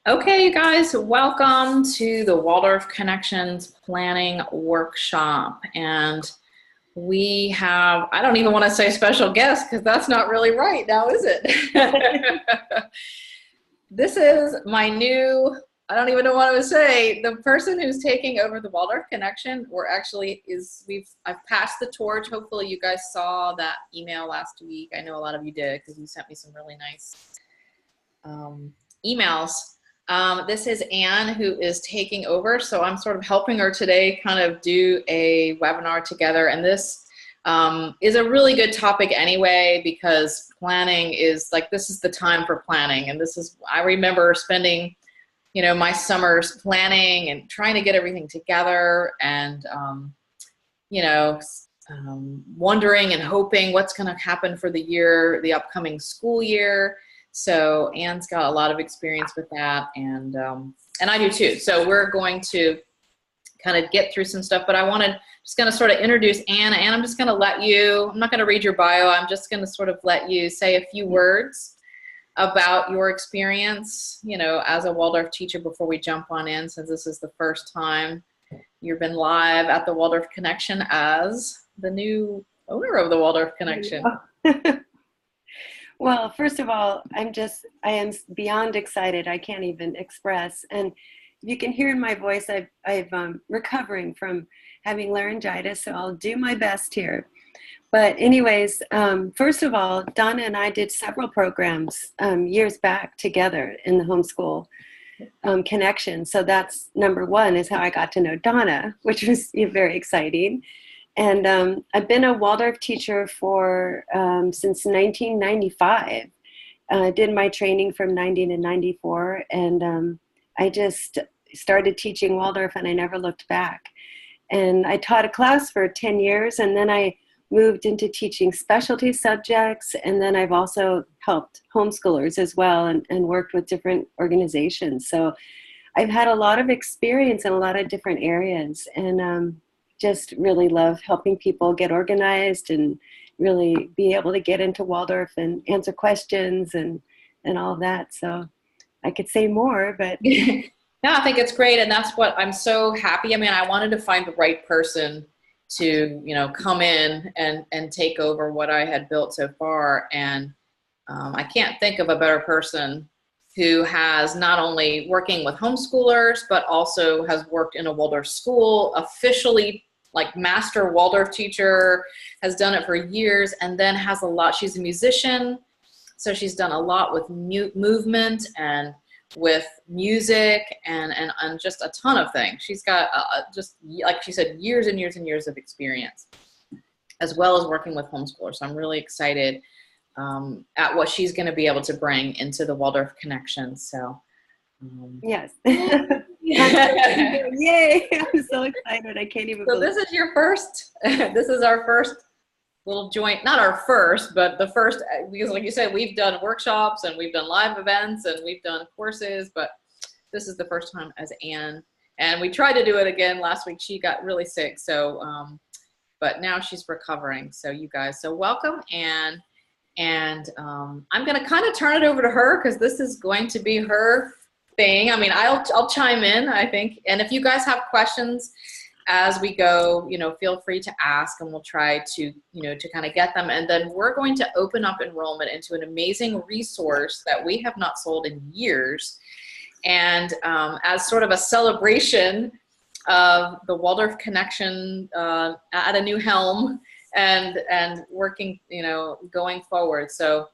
Okay, you guys, welcome to the Waldorf Connections Planning Workshop. And we have, I don't even want to say special guest because that's not really right now, is it? This is my new, I don't even know what I would say, the person who's taking over the Waldorf Connection, or actually I've passed the torch. Hopefully you guys saw that email last week. I know a lot of you did because you sent me some really nice emails. This is Anne who is taking over, so I'm sort of helping her today kind of do a webinar together, and this is a really good topic anyway because planning is like, this is the time for planning, and I remember spending, my summers planning and trying to get everything together and, wondering and hoping what's going to happen for the upcoming school year. So Anne's got a lot of experience with that, and I do too. So we're going to kind of get through some stuff, but just going to sort of introduce Anne. Anne, I'm just going to I'm not going to read your bio. I'm just going to sort of let you say a few words about your experience, as a Waldorf teacher before we jump on in, since this is the first time you've been live at the Waldorf Connection as the new owner of the Waldorf Connection. Well, first of all, I am beyond excited. I can't even express. And you can hear in my voice, I'm recovering from having laryngitis, so I'll do my best here. But anyways, first of all, Donna and I did several programs years back together in the homeschool connection. So that's number one, is how I got to know Donna, which was very exciting. And I've been a Waldorf teacher since 1995. I did my training from 90 to 94, and I just started teaching Waldorf, and I never looked back. And I taught a class for 10 years, and then I moved into teaching specialty subjects, and then I've also helped homeschoolers as well, and worked with different organizations. So I've had a lot of experience in a lot of different areas, and just really love helping people get organized and really be able to get into Waldorf and answer questions and all of that. So I could say more, but. No, I think it's great. And that's what I'm so happy. I mean, I wanted to find the right person to, come in and take over what I had built so far. And I can't think of a better person who has not only working with homeschoolers, but also has worked in a Waldorf school, officially like master Waldorf teacher, has done it for years, and then has a lot, she's a musician, so she's done a lot with movement and with music and just a ton of things. She's got just, like she said, years and years and years of experience, as well as working with homeschoolers. So I'm really excited at what she's going to be able to bring into the Waldorf Connection. So yes. Yay! I'm so excited. I can't even believe this is your first, this is our first little joint, not our first, but the first, because like you said, we've done workshops and we've done live events and we've done courses, but this is the first time as Anne. And we tried to do it again last week. She got really sick. So, but now she's recovering. So you guys, so welcome, Anne. And I'm going to kind of turn it over to her because this is going to be her thing. I mean, I'll chime in, I think. And if you guys have questions as we go, feel free to ask, and we'll try to, to kind of get them. And then we're going to open up enrollment into an amazing resource that we have not sold in years. And as sort of a celebration of the Waldorf Connection at a new helm and working, going forward. So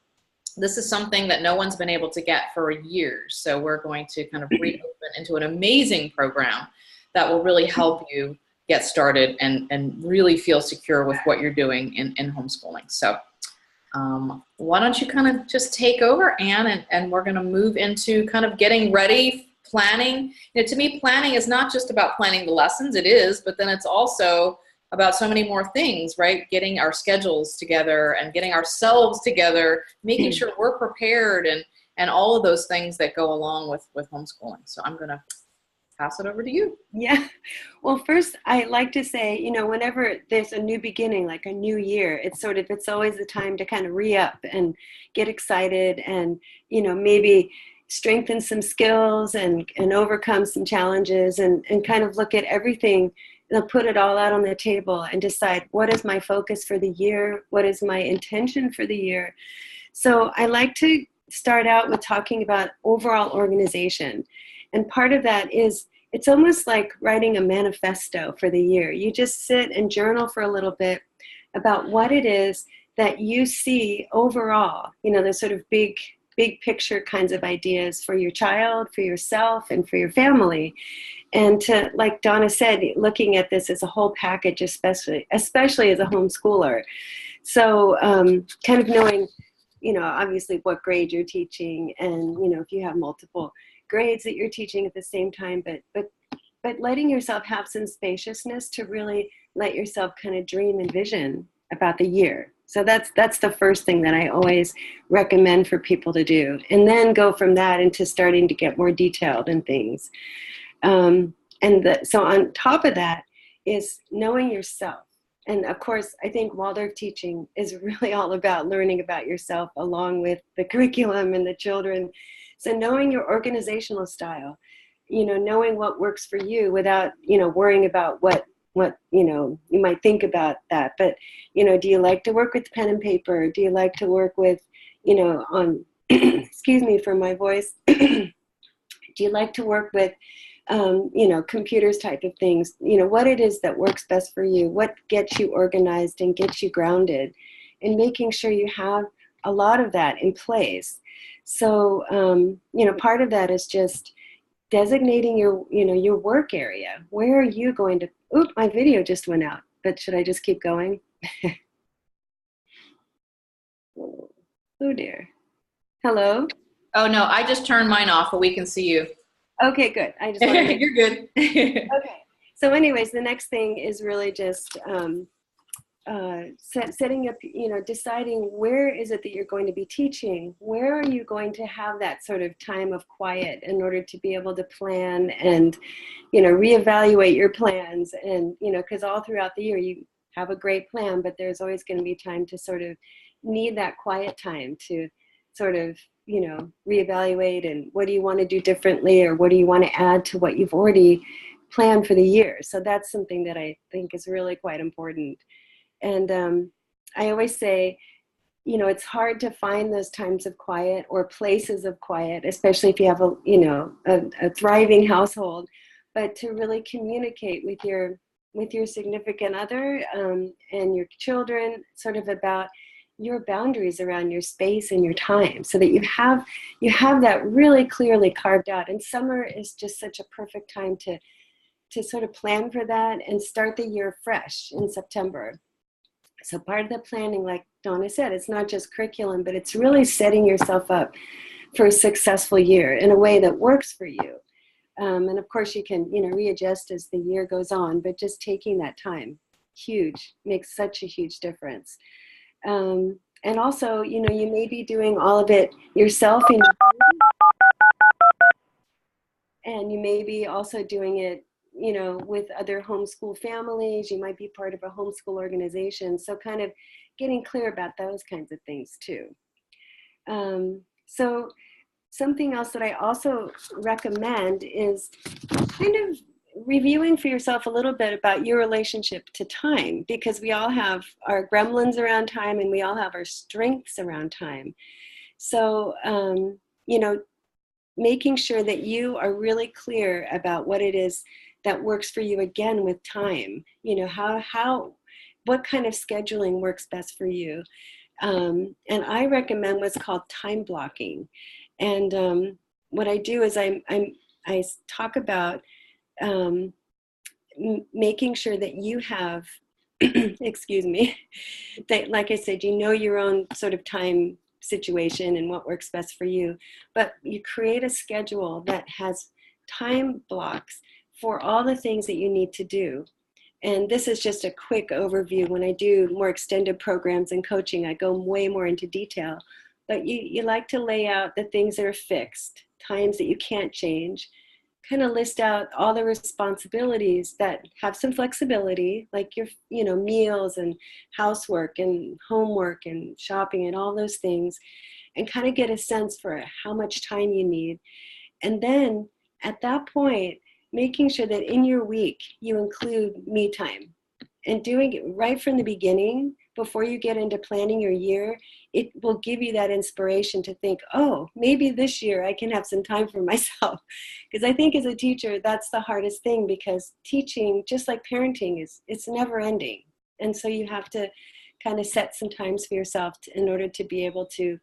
this is something that no one's been able to get for years. So we're going to kind of reopen into an amazing program that will really help you get started and really feel secure with what you're doing in homeschooling. So why don't you kind of just take over, Anne, and we're going to move into kind of getting ready, planning. To me, planning is not just about planning the lessons. It is, but then it's also about so many more things, right? Getting our schedules together and getting ourselves together, making sure we're prepared and all of those things that go along with homeschooling. So I'm going to pass it over to you. Yeah. Well, first, I like to say, whenever there's a new beginning, like a new year, it's always the time to kind of re-up and get excited and, maybe strengthen some skills and overcome some challenges and kind of look at everything. They'll put it all out on the table and decide, what is my focus for the year? What is my intention for the year? So I like to start out with talking about overall organization. And part of that is, it's almost like writing a manifesto for the year. You just sit and journal for a little bit about what it is that you see overall, the sort of big picture kinds of ideas for your child, for yourself, and for your family. And to, like Donna said, looking at this as a whole package, especially as a homeschooler. So kind of knowing, obviously what grade you're teaching, and, if you have multiple grades that you're teaching at the same time, but letting yourself have some spaciousness to really let yourself kind of dream and vision about the year. So that's the first thing that I always recommend for people to do, and then go from that into starting to get more detailed in things. So on top of that is knowing yourself. And of course, I think Waldorf teaching is really all about learning about yourself along with the curriculum and the children. So knowing your organizational style, knowing what works for you without, worrying about what you might think about that. But, do you like to work with pen and paper? Do you like to work with, on, excuse me for my voice. Do you like to work with, computers type of things? What it is that works best for you, what gets you organized and gets you grounded, and making sure you have a lot of that in place. So, part of that is just designating your work area. Where are you going to, oop, my video just went out, but should I just keep going? Oh dear. Hello? Oh no, I just turned mine off, but we can see you. Okay, good. I just want to You're good. Okay. So anyways, the next thing is really just setting up, deciding where is it that you're going to be teaching? Where are you going to have that sort of time of quiet in order to be able to plan and, reevaluate your plans? And, because all throughout the year you have a great plan, but there's always going to be time to sort of need that quiet time to sort of, reevaluate, and what do you want to do differently, or what do you want to add to what you've already planned for the year? So that's something that I think is really quite important. And I always say, it's hard to find those times of quiet or places of quiet, especially if you have a thriving household, but to really communicate with your significant other and your children sort of about your boundaries around your space and your time, so that you have that really clearly carved out. And summer is just such a perfect time to sort of plan for that and start the year fresh in September. So part of the planning, like Donna said, it's not just curriculum, but it's really setting yourself up for a successful year in a way that works for you. And of course you can, readjust as the year goes on, but just taking that time, makes such a huge difference. And also, you may be doing all of it yourself in your home, and you may be also doing it, with other homeschool families. You might be part of a homeschool organization. So kind of getting clear about those kinds of things too. So something else that I also recommend is kind of reviewing for yourself a little bit about your relationship to time, because we all have our gremlins around time and we all have our strengths around time. So, making sure that you are really clear about what it is that works for you again with time, what kind of scheduling works best for you. And I recommend what's called time blocking. And what I do is I talk about making sure that you have, excuse me, that, like I said, your own sort of time situation and what works best for you, but you create a schedule that has time blocks for all the things that you need to do. And this is just a quick overview. When I do more extended programs and coaching, I go way more into detail, but you like to lay out the things that are fixed, times that you can't change, kind of list out all the responsibilities that have some flexibility, like your, meals and housework and homework and shopping and all those things. and kind of get a sense for how much time you need. And then at that point, making sure that in your week you include me time, and doing it right from the beginning before you get into planning your year. It will give you that inspiration to think, oh, maybe this year I can have some time for myself. Because I think as a teacher, that's the hardest thing, because teaching, just like parenting, it's never ending. And so you have to kind of set some times for yourself in order to be able to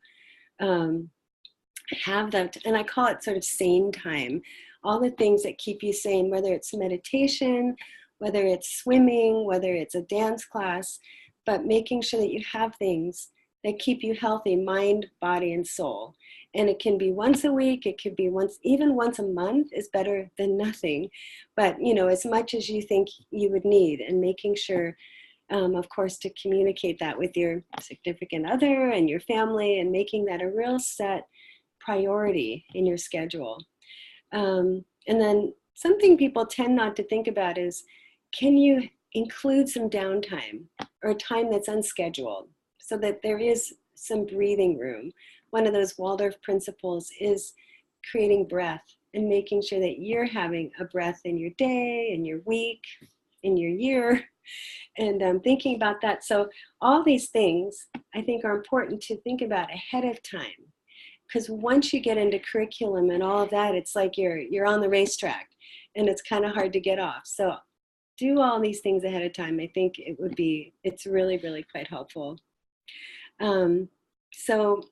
have that, and I call it sort of sane time. All the things that keep you sane, whether it's meditation, whether it's swimming, whether it's a dance class, but making sure that you have things that keep you healthy, mind, body, and soul. And it can be once a week, it could be even once a month is better than nothing. But, as much as you think you would need, and making sure, of course, to communicate that with your significant other and your family, and making that a real set priority in your schedule. And then something people tend not to think about is, can you include some downtime or time that's unscheduled so that there is some breathing room? One of those Waldorf principles is creating breath and making sure that you're having a breath in your day, in your week, in your year, and thinking about that. So all these things I think are important to think about ahead of time. Because once you get into curriculum and all of that, it's like you're on the racetrack, and it's kind of hard to get off. So do all these things ahead of time. I think it's really, really quite helpful. So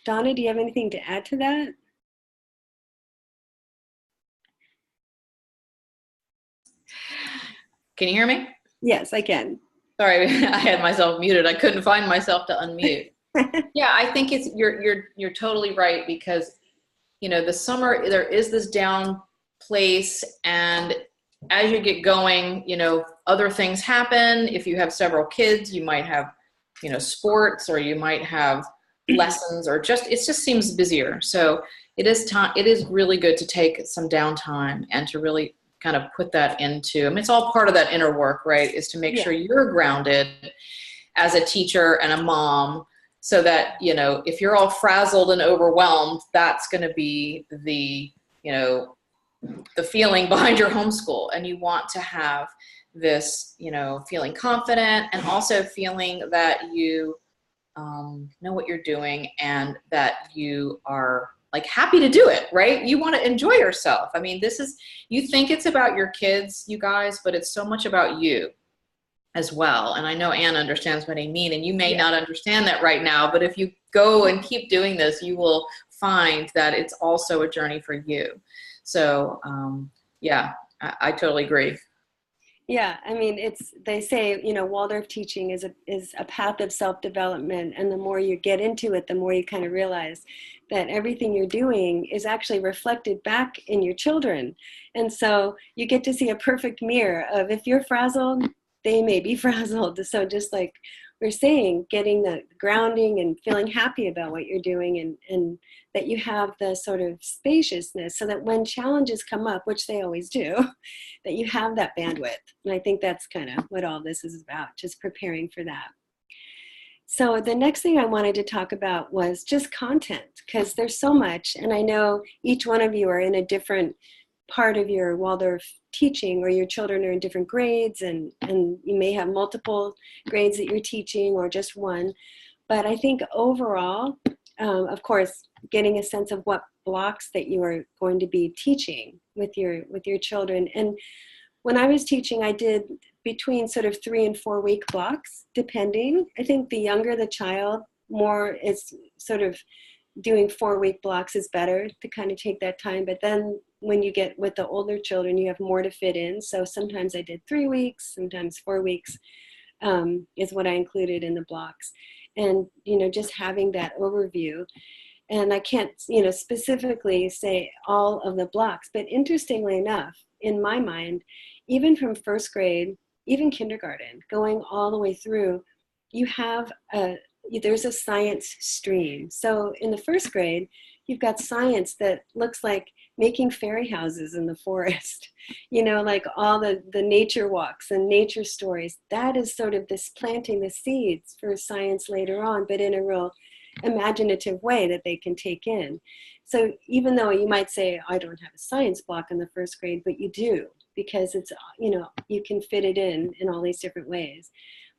Donna, do you have anything to add to that? Can you hear me? Yes, I can. Sorry, I had myself muted. I couldn't find myself to unmute. Yeah, I think you're totally right, because the summer there is this down place, and as you get going, other things happen. If you have several kids, you might have sports, or you might have lessons, or it just seems busier. So it is really good to take some downtime and to really kind of put that into, it's all part of that inner work, right? Is to make sure you're grounded as a teacher and a mom, so that, if you're all frazzled and overwhelmed, that's going to be the feeling behind your homeschool. And you want to have this, feeling confident, and also feeling that you know what you're doing, and that you are like happy to do it, right? You want to enjoy yourself. You think it's about your kids, you guys, but it's so much about you as well. And I know Anne understands what I mean, and you may not understand that right now, but if you go and keep doing this, you will find that it's also a journey for you. So I totally agree. Yeah, they say, Waldorf teaching is a path of self-development, and the more you get into it, the more you kind of realize that everything you're doing is actually reflected back in your children. And so you get to see a perfect mirror of, if you're frazzled, they may be frazzled. So just like we're saying, getting the grounding and feeling happy about what you're doing, and that you have the sort of spaciousness, so that when challenges come up, which they always do, that you have that bandwidth. And I think that's kind of what all this is about, just preparing for that. So the next thing I wanted to talk about was just content, because there's so much, and I know each one of you are in a different part of your Waldorf teaching, or your children are in different grades, and you may have multiple grades that you're teaching, or just one. But I think overall, of course, getting a sense of what blocks that you are going to be teaching with your children. And when I was teaching, I did between sort of 3 and 4 week blocks, depending. I think the younger the child, more it's sort of doing 4 week blocks is better to kind of take that time. But then when you get with the older children, you have more to fit in. So sometimes I did 3 weeks, sometimes 4 weeks is what I included in the blocks. And, just having that overview. And I can't, specifically say all of the blocks, but interestingly enough, in my mind, even from first grade, even kindergarten, going all the way through, there's a science stream. So in the first grade, you've got science that looks like making fairy houses in the forest, like all the nature walks and nature stories. That is sort of this planting the seeds for science later on, but in a real imaginative way that they can take in. So even though you might say, I don't have a science block in the first grade, but you do, because it's, you can fit it in all these different ways.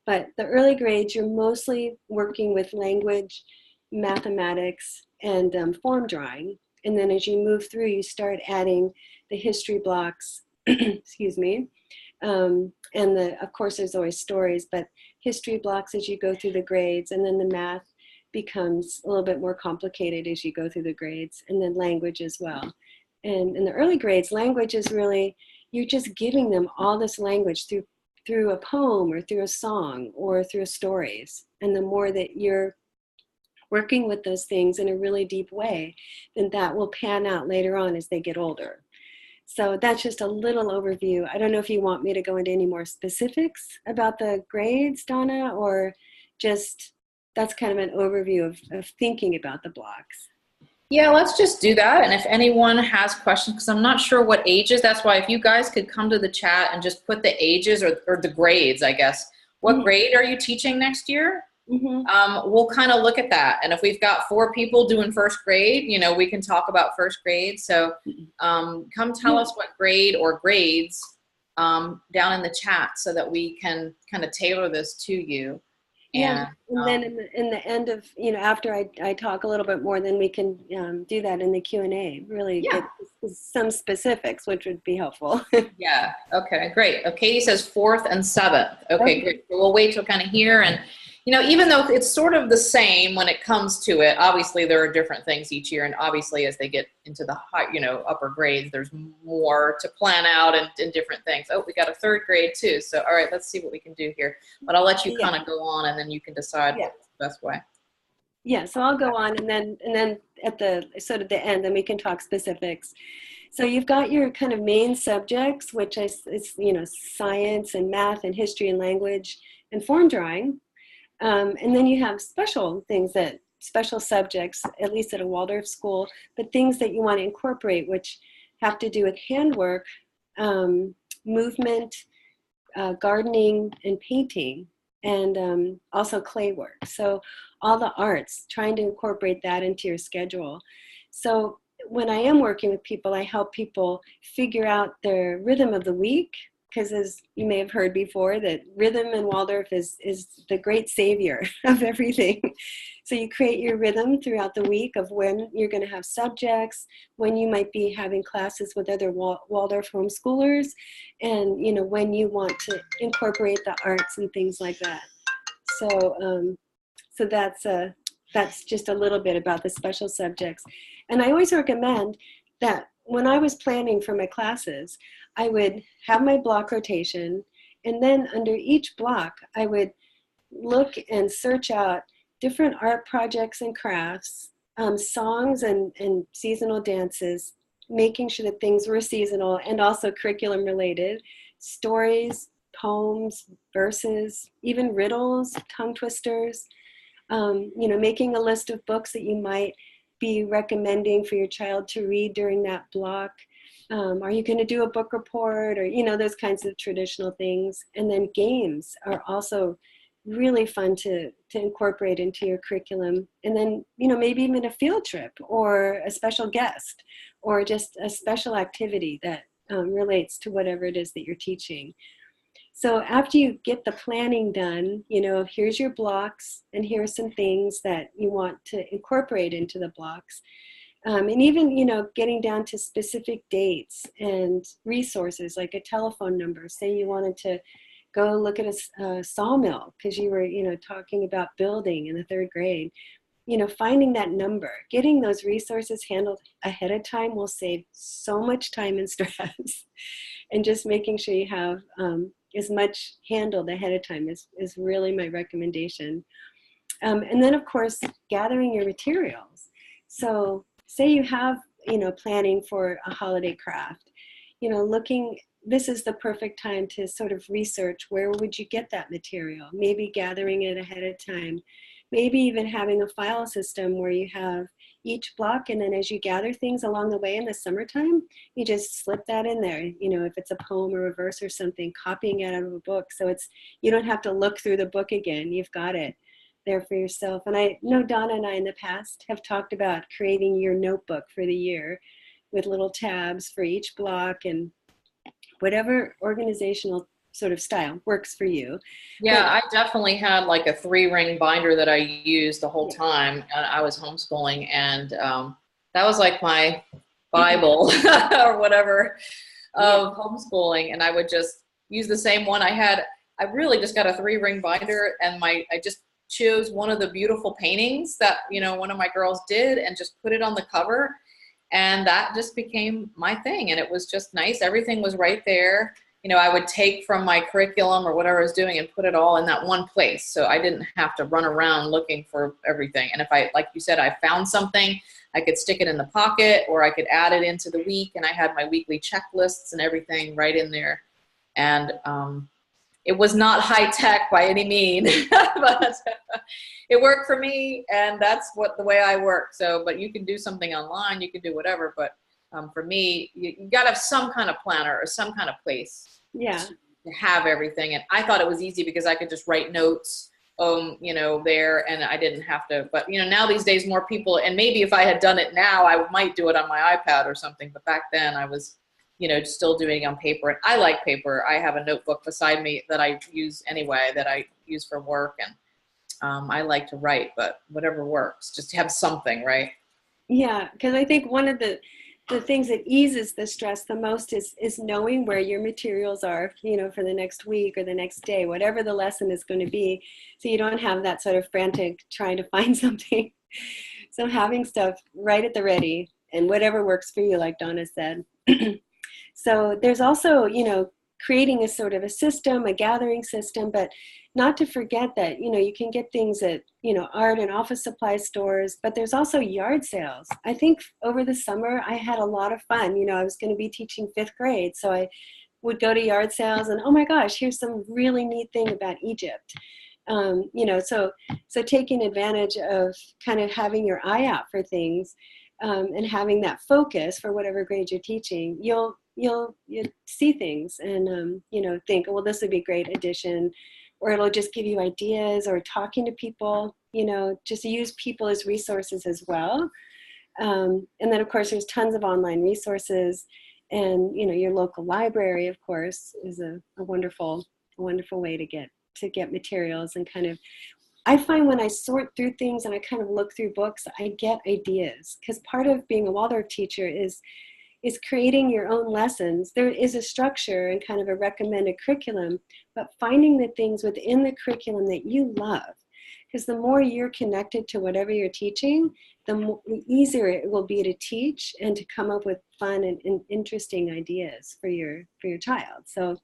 But the early grades, you're mostly working with language, mathematics, and form drawing. And then as you move through, you start adding the history blocks, excuse me. And of course, there's always stories, but history blocks as you go through the grades, and then the math becomes a little bit more complicated as you go through the grades, and then language as well. And in the early grades, language is really, you're just giving them all this language through a poem or through a song or through stories. And the more that you're working with those things in a really deep way, then that will pan out later on as they get older. So that's just a little overview. I don't know if you want me to go into any more specifics about the grades, Donna, or just that's kind of an overview of thinking about the blocks. Yeah, let's just do that. And if anyone has questions, because I'm not sure what ages, that's why if you guys could come to the chat and just put the ages or the grades, I guess. What grade are you teaching next year? We'll kind of look at that. And if we've got 4 people doing first grade, we can talk about first grade. So come tell us what grade or grades down in the chat so that we can kind of tailor this to you. And then in the end of, after I talk a little bit more, then we can do that in the Q&A, really get some specifics, which would be helpful. Yeah, okay, great. Katie says 4th and 7th. Okay, great. So we'll wait till kind of here. And, even though it's sort of the same when it comes to it, obviously there are different things each year. And obviously as they get into the high, upper grades, there's more to plan out and different things. Oh, we got a 3rd grade too. So, all right, let's see what we can do here. But I'll let you kind of go on and then you can decide what's the best way. Yeah, so I'll go on and then at the sort of the end, then we can talk specifics. So you've got your kind of main subjects, which is science and math and history and language and form drawing. And then you have special subjects, at least at a Waldorf school, but things that you want to incorporate, which have to do with handwork, movement, gardening, and painting, and also clay work. So all the arts, trying to incorporate that into your schedule. So when I am working with people, I help people figure out their rhythm of the week, because as you may have heard before, that rhythm in Waldorf is the great savior of everything. So you create your rhythm throughout the week of when you're going to have subjects, when you might be having classes with other Waldorf homeschoolers, and when you want to incorporate the arts and things like that. So so that's just a little bit about the special subjects. And I always recommend that when I was planning for my classes, I would have my block rotation, and then under each block, I would look and search out different art projects and crafts, songs and seasonal dances, making sure that things were seasonal and also curriculum related, stories, poems, verses, even riddles, tongue twisters, making a list of books that you might be recommending for your child to read during that block. Are you going to do a book report, or those kinds of traditional things? And then games are also really fun to incorporate into your curriculum. And then maybe even a field trip or a special guest or just a special activity that relates to whatever it is that you're teaching. So after you get the planning done, here's your blocks, and here are some things that you want to incorporate into the blocks. And even, getting down to specific dates and resources, like a telephone number. Say you wanted to go look at a sawmill because you were, talking about building in the 3rd grade. Finding that number, getting those resources handled ahead of time will save so much time and stress. And just making sure you have as much handled ahead of time is really my recommendation. And then, of course, gathering your materials. So say you have, planning for a holiday craft, this is the perfect time to sort of research where would you get that material, maybe gathering it ahead of time, maybe even having a file system where you have each block, and then as you gather things along the way in the summertime, you just slip that in there, if it's a poem or a verse or something, copying it out of a book. So you don't have to look through the book again, you've got it. there for yourself. And I know Donna and I in the past have talked about creating your notebook for the year with little tabs for each block and whatever organizational sort of style works for you. Yeah, But I definitely had like a 3-ring binder that I used the whole time I was homeschooling, and that was like my Bible or whatever of homeschooling. And I would just use the same one I had. I really just got a 3-ring binder, and I just chose one of the beautiful paintings that, you know, one of my girls did, and just put it on the cover, and that just became my thing. And it was just nice. Everything was right there. You know, I would take from my curriculum or whatever I was doing and put it all in that one place. So I didn't have to run around looking for everything. And if I, like you said, I found something, I could stick it in the pocket, or I could add it into the week. And I had my weekly checklists and everything right in there. And it was not high tech by any means, but it worked for me. And that's the way I work. So, but you can do something online, you can do whatever. But for me, you got to have some kind of planner or some kind of place to have everything. And I thought it was easy because I could just write notes, you know, there, and I didn't have to. But, you know, now these days more people, and maybe if I had done it now, I might do it on my iPad or something. But back then I was, you know, still doing it on paper. And I like paper. I have a notebook beside me that I use anyway, that I use for work. And I like to write, but whatever works, just to have something, right? Yeah, because I think one of the things that eases the stress the most is knowing where your materials are, you know, for the next week or the next day, whatever the lesson is going to be. So you don't have that sort of frantic trying to find something. So having stuff right at the ready and whatever works for you, like Donna said. So there's also, you know, creating a sort of a system, a gathering system, but not to forget that, you know, you can get things at, you know, art and office supply stores, but there's also yard sales. I think over the summer I had a lot of fun. You know, I was going to be teaching 5th grade, so I would go to yard sales and, oh my gosh, here's some really neat thing about Egypt. You know, so taking advantage of kind of having your eye out for things and having that focus for whatever grade you're teaching, you'll see things and, you know, think, oh, well, this would be a great addition. Or it'll just give you ideas, or talking to people, you know, just use people as resources as well. And then, of course, there's tons of online resources, and, you know, your local library, of course, is a wonderful way to get materials. And kind of, I find when I sort through things and I kind of look through books, I get ideas, because part of being a Waldorf teacher is creating your own lessons. There is a structure and kind of a recommended curriculum, but finding the things within the curriculum that you love. Because the more you're connected to whatever you're teaching, the easier it will be to teach and to come up with fun and interesting ideas for your child. So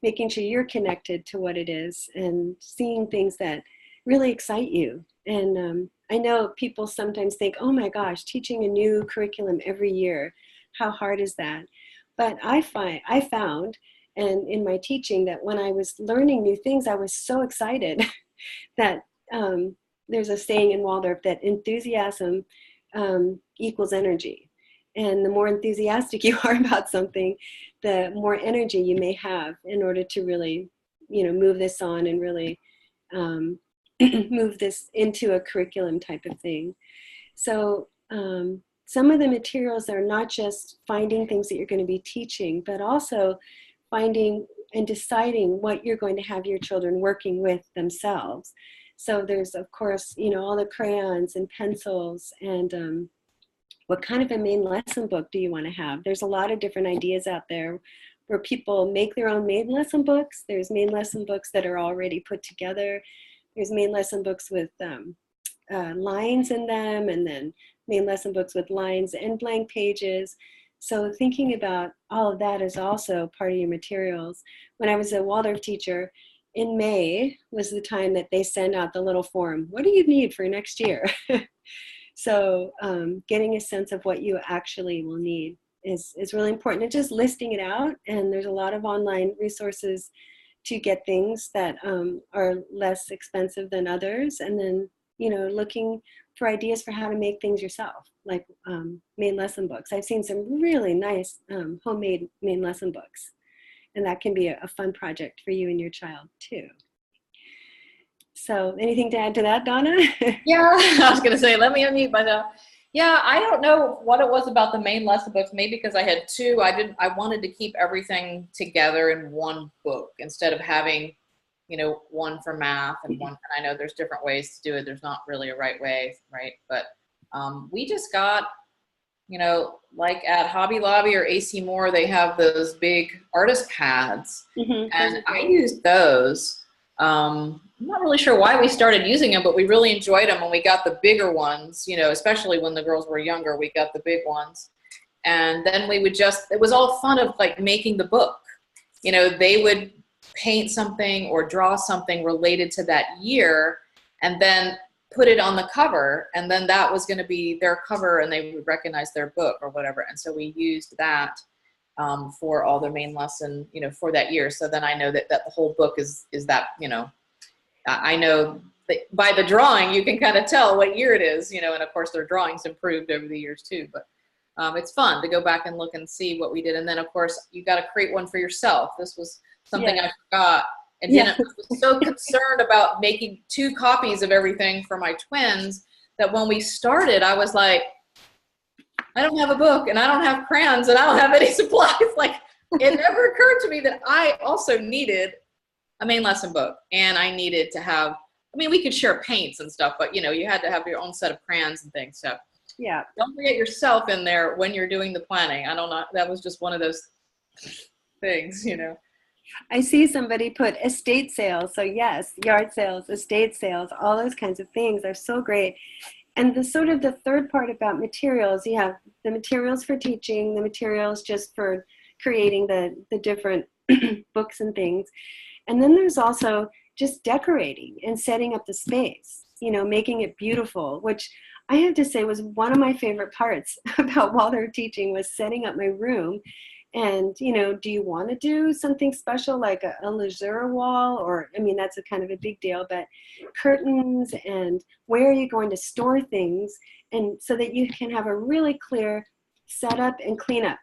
making sure you're connected to what it is and seeing things that really excite you. And I know people sometimes think, oh my gosh, teaching a new curriculum every year, how hard is that? But I found, and in my teaching, that when I was learning new things, I was so excited that there's a saying in Waldorf that enthusiasm equals energy. And the more enthusiastic you are about something, the more energy you may have in order to really, you know, move this on and really move this into a curriculum type of thing. So some of the materials are not just finding things that you're going to be teaching, but also finding and deciding what you're going to have your children working with themselves. So there's, of course, you know, all the crayons and pencils, and what kind of a main lesson book do you want to have? There's a lot of different ideas out there where people make their own main lesson books. There's main lesson books that are already put together. There's main lesson books with lines in them, and then main lesson books with lines and blank pages. So thinking about all of that is also part of your materials. When I was a Waldorf teacher, in May was the time that they send out the little form. What do you need for next year? So getting a sense of what you actually will need is really important. And just listing it out, and there's a lot of online resources to get things that are less expensive than others, and then, you know, looking for ideas for how to make things yourself, like main lesson books. I've seen some really nice homemade main lesson books, and that can be a fun project for you and your child too. So anything to add to that, Donna? Yeah, I was going to say, let me unmute myself. Yeah, I don't know what it was about the main lesson books. Maybe because I had two, I wanted to keep everything together in one book instead of having, one for math and one. And I know there's different ways to do it. There's not really a right way, right? But we just got, like at Hobby Lobby or AC Moore, they have those big artist pads, and I used those. I'm not really sure why we started using them, but we really enjoyed them, and we got the bigger ones, especially when the girls were younger, we got the big ones. And then we would it was all fun of like making the book. They would paint something or draw something related to that year and then put it on the cover, and then that was going to be their cover and they would recognize their book or whatever. And so we used that for all their main lesson, for that year. So then I know that the whole book is that, I know that by the drawing, you can kind of tell what year it is, and of course their drawings improved over the years too, but it's fun to go back and look and see what we did. And then of course you got to create one for yourself. This was something I forgot. And then I was so concerned about making 2 copies of everything for my twins that when we started, I was like, I don't have a book and I don't have crayons and I don't have any supplies. Like, it never occurred to me that I also needed a main lesson book, and I needed to have, we could share paints and stuff, but you had to have your own set of crayons and things. So yeah, don't forget yourself in there when you're doing the planning. I don't know. That was just one of those things, I see somebody put estate sales. So yes, yard sales, estate sales, all those kinds of things are so great. And the sort of the third part about materials, you have the materials for teaching, the materials just for creating the different books and things. And then there's also just decorating and setting up the space, making it beautiful, which I have to say was one of my favorite parts about Waldorf teaching, was setting up my room. And, do you want to do something special like a lazure wall? Or, that's a kind of a big deal, but curtains, and where are you going to store things? And so that you can have a really clear setup and cleanup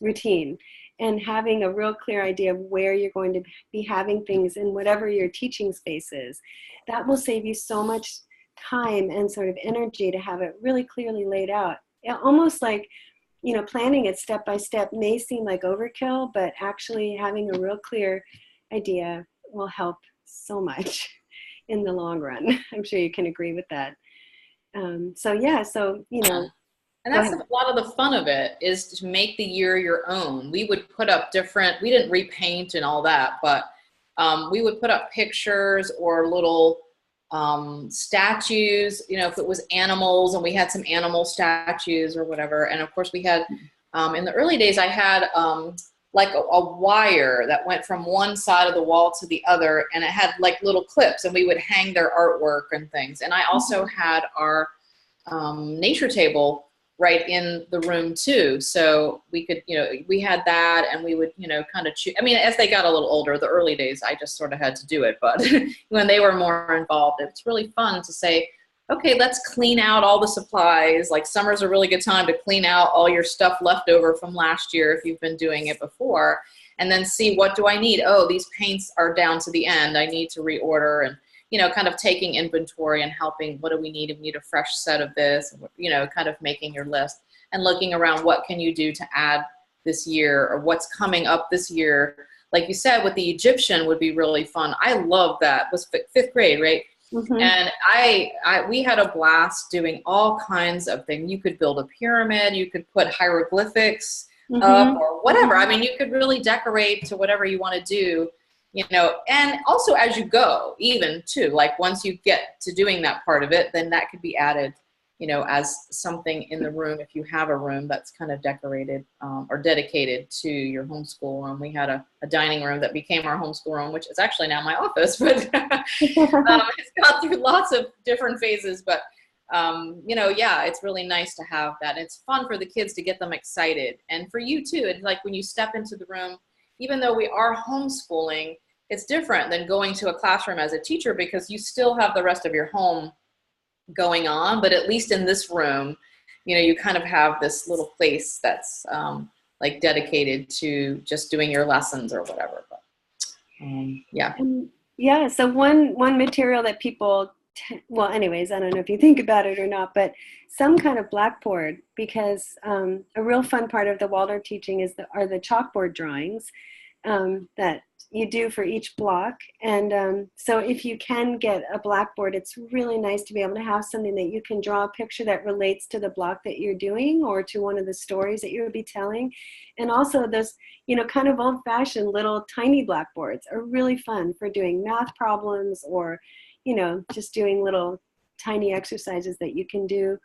routine, and having a real clear idea of where you're going to be having things in whatever your teaching space is. That will save you so much time and sort of energy to have it really clearly laid out. Almost like, planning it step by step may seem like overkill, but actually having a real clear idea will help so much in the long run. I'm sure you can agree with that. And that's a lot of the fun of it, is to make the year your own. We would put up we didn't repaint and all that, but we would put up pictures or little statues, if it was animals, and we had some animal statues or whatever. And of course we had, in the early days, I had like a wire that went from one side of the wall to the other, and it had like little clips, and we would hang their artwork and things. And I also had our nature table right in the room too. So we could, we had that, and we would, kind of choose. As they got a little older, the early days, I just sort of had to do it. But when they were more involved, it's really fun to say, okay, let's clean out all the supplies. Like, summer's a really good time to clean out all your stuff left over from last year if you've been doing it before, and then see, what do I need? Oh, these paints are down to the end. I need to reorder. And kind of taking inventory and helping, what do we need? We need a fresh set of this, kind of making your list and looking around, what can you do to add this year, or what's coming up this year. Like you said, with the Egyptian would be really fun. I love that. It was 5th grade, right? And we had a blast doing all kinds of things. You could build a pyramid, you could put hieroglyphics up, or whatever. You could really decorate to whatever you want to do. And also as you go, even too, like once you get to doing that part of it, then that could be added, as something in the room, if you have a room that's kind of decorated or dedicated to your homeschool room. We had a dining room that became our homeschool room, which is actually now my office, but it's gone through lots of different phases. But, it's really nice to have that. It's fun for the kids to get them excited. And for you too, it's like when you step into the room, even though we are homeschooling, it's different than going to a classroom as a teacher, because you still have the rest of your home going on. But at least in this room, you kind of have this little place that's like dedicated to just doing your lessons or whatever. But, yeah. Yeah, so one material that people, well, anyways, I don't know if you think about it or not, but some kind of blackboard, because a real fun part of the Waldorf teaching are the chalkboard drawings that you do for each block. And so if you can get a blackboard, it's really nice to be able to have something that you can draw a picture that relates to the block that you're doing or to one of the stories that you would be telling. And also those, kind of old-fashioned little tiny blackboards are really fun for doing math problems or, just doing little tiny exercises that you can do.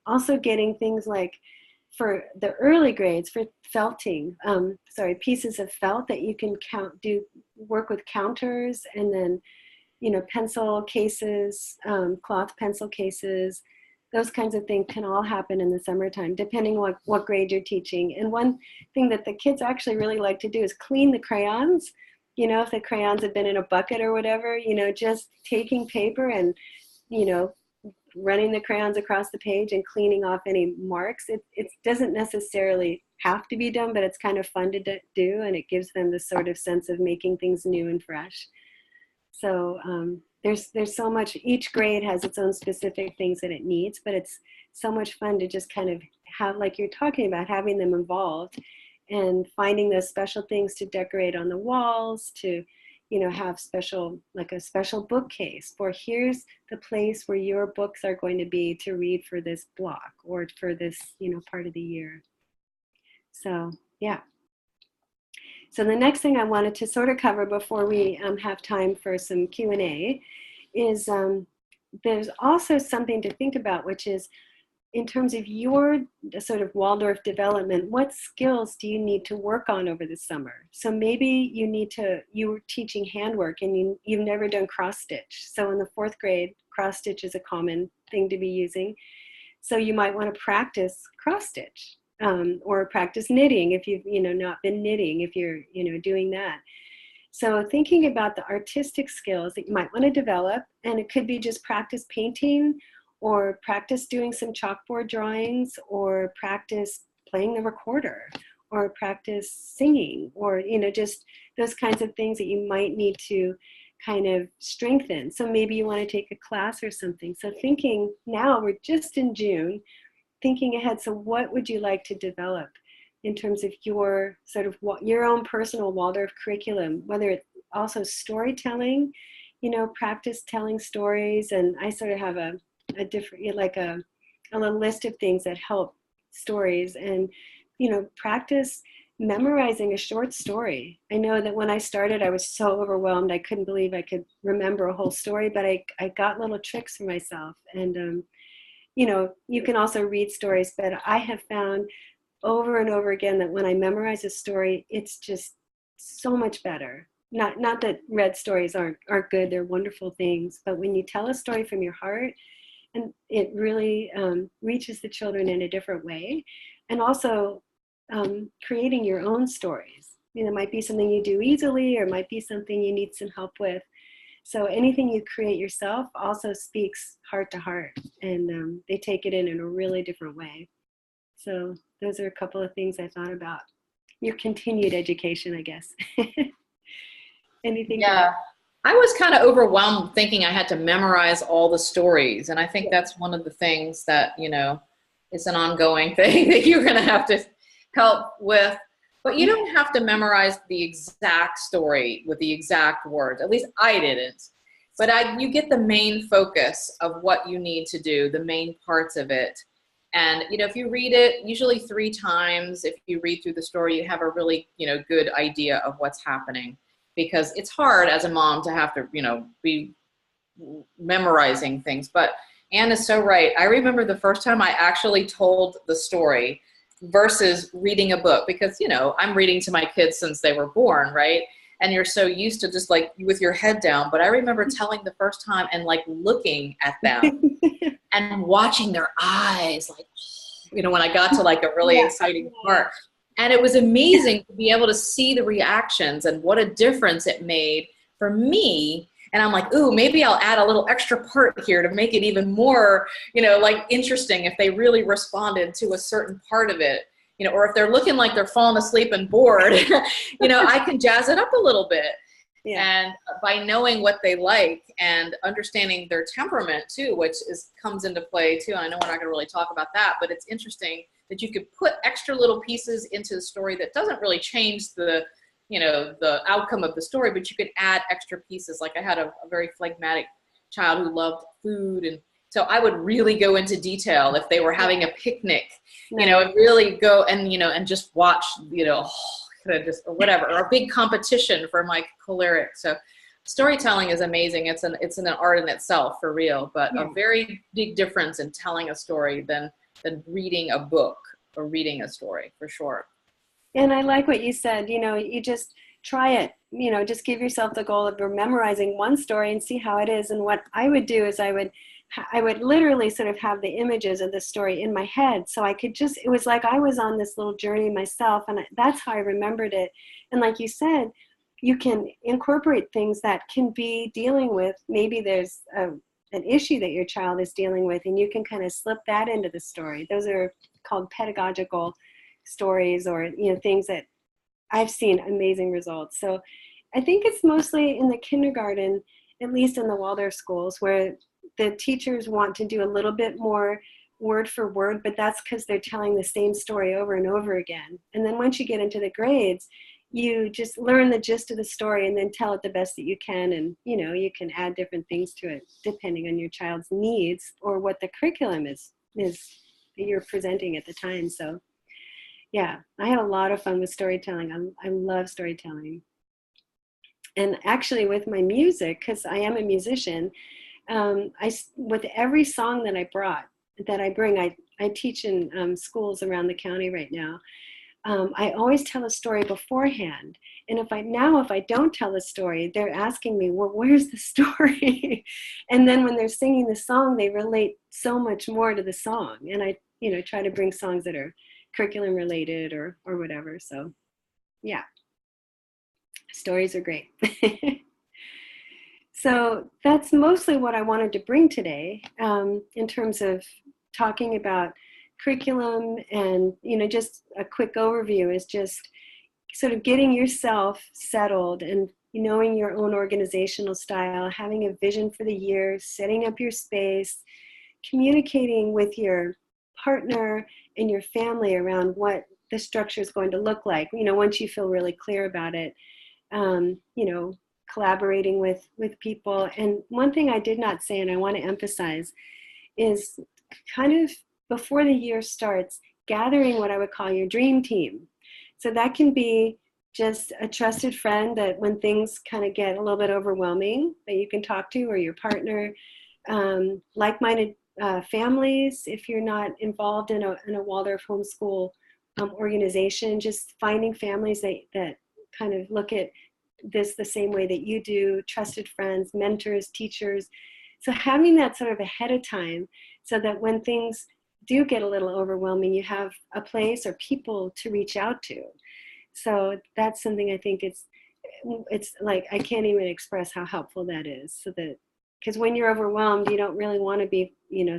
Also getting things like, for the early grades, for felting, pieces of felt that you can work with counters, and then, pencil cases, cloth pencil cases, those kinds of things can all happen in the summertime, depending on what grade you're teaching. And one thing that the kids actually really like to do is clean the crayons. If the crayons have been in a bucket or whatever, just taking paper and, running the crayons across the page and cleaning off any marks. It doesn't necessarily have to be done, but it's kind of fun to do, and it gives them this sort of sense of making things new and fresh. So there's so much, each grade has its own specific things that it needs, but it's so much fun to just kind of have, like you're talking about, having them involved and finding those special things to decorate on the walls, to have a special bookcase for, here's the place where your books are going to be to read for this block or for this, part of the year. So, yeah. So the next thing I wanted to sort of cover before we have time for some Q&A is there's also something to think about, which is, in terms of your sort of Waldorf development, what skills do you need to work on over the summer? So maybe you were teaching handwork and you've never done cross stitch. So in the 4th grade, cross stitch is a common thing to be using. So you might want to practice cross stitch or practice knitting if you've not been knitting, if you're doing that. So thinking about the artistic skills that you might want to develop, and it could be just practice painting, or practice doing some chalkboard drawings, or practice playing the recorder, or practice singing, or, just those kinds of things that you might need to kind of strengthen. So maybe you want to take a class or something. So thinking now, we're just in June, thinking ahead. So what would you like to develop in terms of your sort of your own personal Waldorf curriculum, whether it's also storytelling, practice telling stories. And I sort of have a different, like a little list of things that help stories, and practice memorizing a short story. I know that when I started, I was so overwhelmed, I couldn't believe I could remember a whole story, but I got little tricks for myself. And you can also read stories, but I have found over and over again that when I memorize a story, it's just so much better. Not that read stories aren't good, they're wonderful things, but when you tell a story from your heart, and it really reaches the children in a different way. And also creating your own stories. It might be something you do easily, or it might be something you need some help with. So anything you create yourself also speaks heart to heart, and they take it in a really different way. So those are a couple of things I thought about. Your continued education, I guess. Anything? Yeah. I was kind of overwhelmed thinking I had to memorize all the stories. And I think that's one of the things that, it's an ongoing thing that you're going to have to help with. But you don't have to memorize the exact story with the exact words. At least I didn't. But you get the main focus of what you need to do, the main parts of it. And, if you read it, usually 3 times, if you read through the story, you have a really, good idea of what's happening. Because it's hard as a mom to have to, be memorizing things. But Anne is so right. I remember the first time I actually told the story versus reading a book, because, I'm reading to my kids since they were born, right? And you're so used to just like with your head down. But I remember telling the first time and like looking at them and watching their eyes, like, when I got to like a really exciting part. And it was amazing to be able to see the reactions and what a difference it made for me. And I'm like, ooh, maybe I'll add a little extra part here to make it even more, like interesting if they really responded to a certain part of it, or if they're looking like they're falling asleep and bored, I can jazz it up a little bit. Yeah. And by knowing what they like and understanding their temperament too, which comes into play too. I know we're not gonna really talk about that, but it's interesting that you could put extra little pieces into the story that doesn't really change the, the outcome of the story, but you could add extra pieces. Like I had a very phlegmatic child who loved food, and so I would really go into detail if they were having a picnic, and really go and, and just watch, just or whatever, or a big competition for my choleric. So storytelling is amazing. It's an art in itself, for real, but a very big difference in telling a story than reading a book or reading a story, for sure. And I like what you said, you just try it, just give yourself the goal of memorizing one story and see how it is. And what I would do is I would literally sort of have the images of the story in my head. So I could it was like I was on this little journey myself, and that's how I remembered it. And like you said, you can incorporate things that can be dealing with, maybe there's an issue that your child is dealing with, and you can kind of slip that into the story. Those are called pedagogical stories, or, things that I've seen amazing results. So I think it's mostly in the kindergarten, at least in the Waldorf schools, where the teachers want to do a little bit more word for word, but that's because they're telling the same story over and over again. And then once you get into the grades, you just learn the gist of the story and then tell it the best that you can. And, you can add different things to it depending on your child's needs or what the curriculum is that you're presenting at the time. So yeah, I had a lot of fun with storytelling. I love storytelling. And actually with my music, because I am a musician, with every song that I bring, I teach in schools around the county right now. I always tell a story beforehand. And if I don't tell a story, they're asking me, well, where's the story? And then when they're singing the song, they relate so much more to the song. And I, try to bring songs that are curriculum related or whatever. So yeah, stories are great. So that's mostly what I wanted to bring today, in terms of talking about curriculum. And, just a quick overview is just sort of getting yourself settled and knowing your own organizational style, having a vision for the year, setting up your space, communicating with your partner and your family around what the structure is going to look like, once you feel really clear about it, collaborating with people. And one thing I did not say, and I want to emphasize, is kind of before the year starts, gathering what I would call your dream team. So that can be just a trusted friend that when things kind of get a little bit overwhelming, that you can talk to, or your partner, like-minded families, if you're not involved in a Waldorf homeschool organization, just finding families that kind of look at this the same way that you do, trusted friends, mentors, teachers. So having that sort of ahead of time, so that when things do get a little overwhelming, you have a place or people to reach out to. So that's something I think it's like, I can't even express how helpful that is. So that, because when you're overwhelmed, you don't really want to be,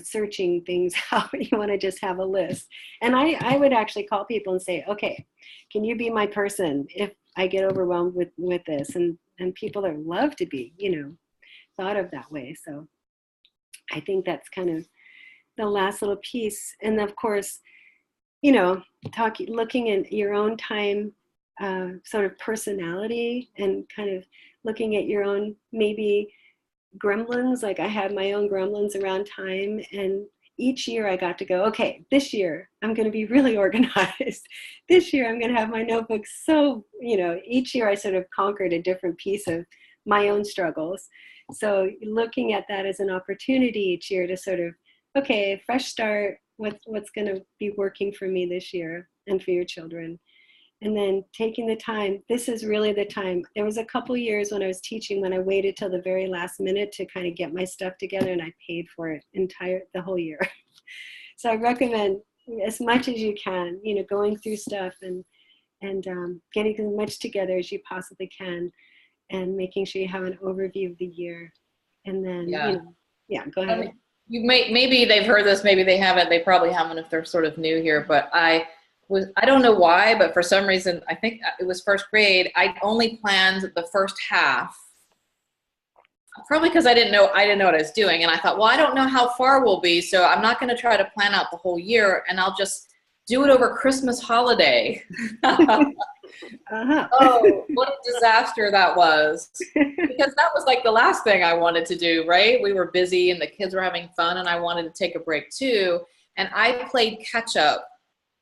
searching things out. You want to just have a list. And I would actually call people and say, okay, can you be my person if I get overwhelmed with this? And people are love to be, thought of that way. So I think that's kind of the last little piece. And of course, looking at your own time, sort of personality, and kind of looking at your own maybe gremlins. Like I had my own gremlins around time, and each year I got to go, okay, this year I'm going to be really organized. This year I'm going to have my notebook. So, each year I sort of conquered a different piece of my own struggles. So looking at that as an opportunity each year to sort of, okay, fresh start, what's going to be working for me this year and for your children. And then taking the time, this is really the time. There was a couple years when I was teaching when I waited till the very last minute to kind of get my stuff together, and I paid for it the whole year. So I recommend as much as you can, going through stuff and getting as much together as you possibly can, and making sure you have an overview of the year. And then, go ahead. I mean, maybe they've heard this, maybe they haven't. They probably haven't if they're sort of new here, but I was, I don't know why, but for some reason, I think it was first grade, I only planned the first half. Probably because I didn't know what I was doing. And I thought, well, I don't know how far we'll be, so I'm not going to try to plan out the whole year, and I'll just do it over Christmas holiday. Oh, what a disaster that was. Because that was like the last thing I wanted to do, right? We were busy and the kids were having fun, and I wanted to take a break too. And I played catch up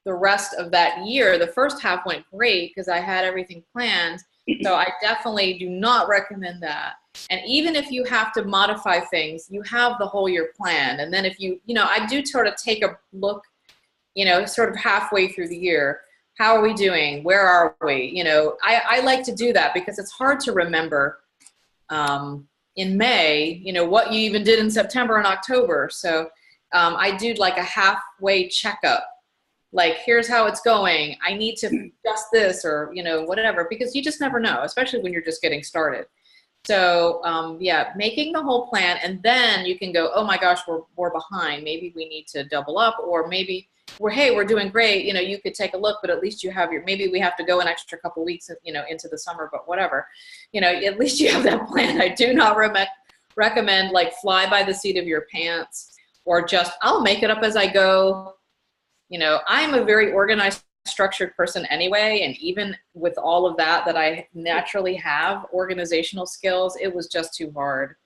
the rest of that year. The first half went great because I had everything planned. So I definitely do not recommend that. And even if you have to modify things, you have the whole year planned. And then if I do sort of take a look, sort of halfway through the year. How are we doing? Where are we? I like to do that because it's hard to remember in May, what you even did in September and October. So I do like a halfway checkup. Like, here's how it's going. I need to adjust this or, whatever, because you just never know, especially when you're just getting started. So yeah, making the whole plan, and then you can go, oh my gosh, we're behind. Maybe we need to double up, or maybe we're doing great. You could take a look, but at least you have maybe we have to go an extra couple weeks, into the summer, but whatever, at least you have that plan. I do not recommend like fly by the seat of your pants, or just, I'll make it up as I go. I'm a very organized, structured person anyway, and even with all of that I naturally have organizational skills, it was just too hard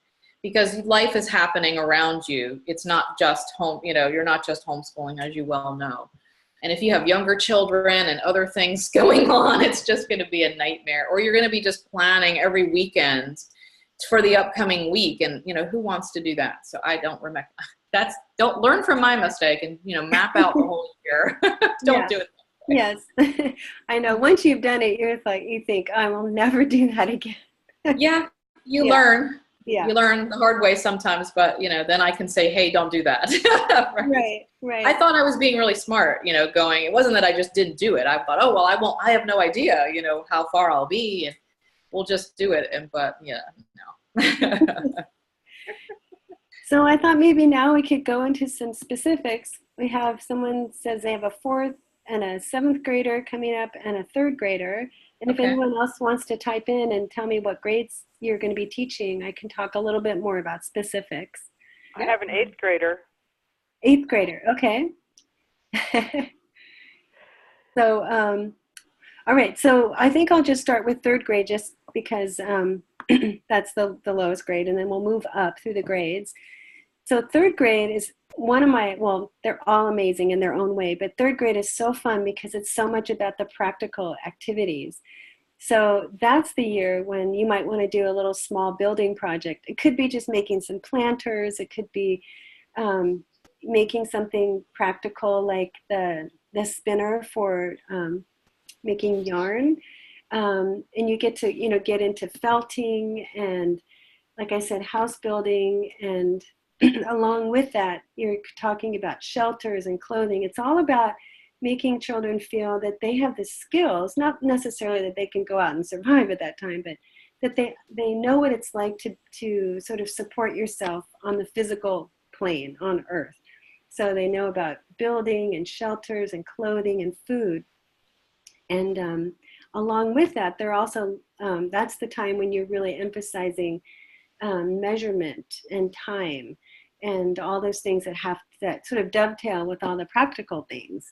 because life is happening around you. It's not just home, you're not just homeschooling, as you well know. And if you have younger children and other things going on, it's just going to be a nightmare. Or you're going to be just planning every weekend for the upcoming week, and who wants to do that? So I don't recommend. Don't learn from my mistake and map out the whole year. Don't do it. Yes. I know. Once you've done it, you think, I will never do that again. Yeah, you learn. Yeah. You learn the hard way sometimes, but then I can say, hey, don't do that. Right. I thought I was being really smart, going, it wasn't that I just didn't do it. I thought, oh, well, I have no idea, how far I'll be, and we'll just do it. But yeah, no. So I thought maybe now we could go into some specifics. We have someone says they have a 4th and a 7th grader coming up and a 3rd grader. And if anyone else wants to type in and tell me what grades you're going to be teaching, I can talk a little bit more about specifics. I have an 8th grader. 8th grader, okay. So, all right. So I think I'll just start with 3rd grade just because that's the lowest grade, and then we'll move up through the grades. So 3rd grade is one of my, well, they're all amazing in their own way, but 3rd grade is so fun because it's so much about the practical activities. So that's the year when you might want to do a little small building project. It could be just making some planters. It could be making something practical like the spinner for making yarn. And you get to, get into felting and, like I said, house building. And along with that, you're talking about shelters and clothing. It's all about making children feel that they have the skills, not necessarily that they can go out and survive at that time, but that they know what it's like to sort of support yourself on the physical plane on Earth. So they know about building and shelters and clothing and food. And along with that, they're also, that's the time when you're really emphasizing measurement and time and all those things that sort of dovetail with all the practical things.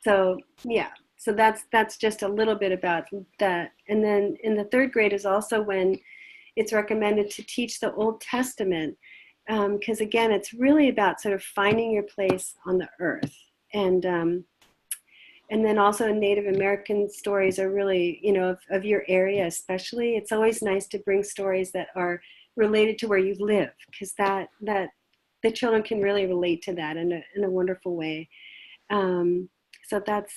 So yeah, so that's just a little bit about that. And then in the 3rd grade is also when it's recommended to teach the Old Testament, because again, it's really about sort of finding your place on the earth. And then also Native American stories are really, of your area especially. It's always nice to bring stories that are related to where you live, because that the children can really relate to that in a wonderful way. So that's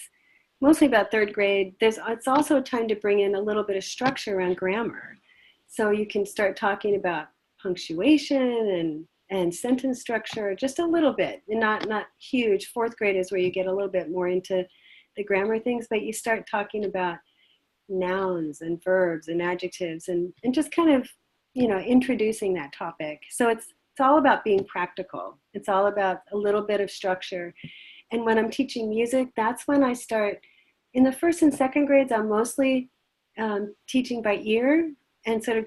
mostly about 3rd grade. It's also a time to bring in a little bit of structure around grammar. So you can start talking about punctuation and sentence structure, just a little bit, and not huge. 4th grade is where you get a little bit more into the grammar things, but you start talking about nouns and verbs and adjectives and just kind of, introducing that topic. So it's all about being practical. It's all about a little bit of structure. And when I'm teaching music, that's when I start. In the first and second grades, I'm mostly teaching by ear and sort of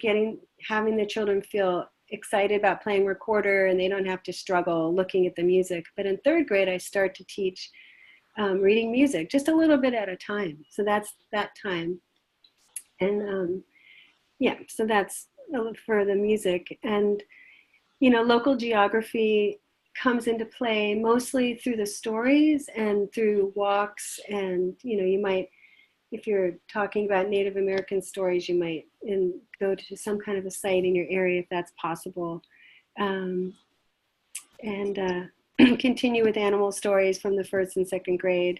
having the children feel excited about playing recorder, and they don't have to struggle looking at the music. But in third grade, I start to teach reading music just a little bit at a time. So that's that time. And yeah, so that's for the music. And, you know, local geography comes into play mostly through the stories and through walks. And, you know, you might, if you're talking about Native American stories, you might go to some kind of a site in your area if that's possible. And continue with animal stories from the first and second grade.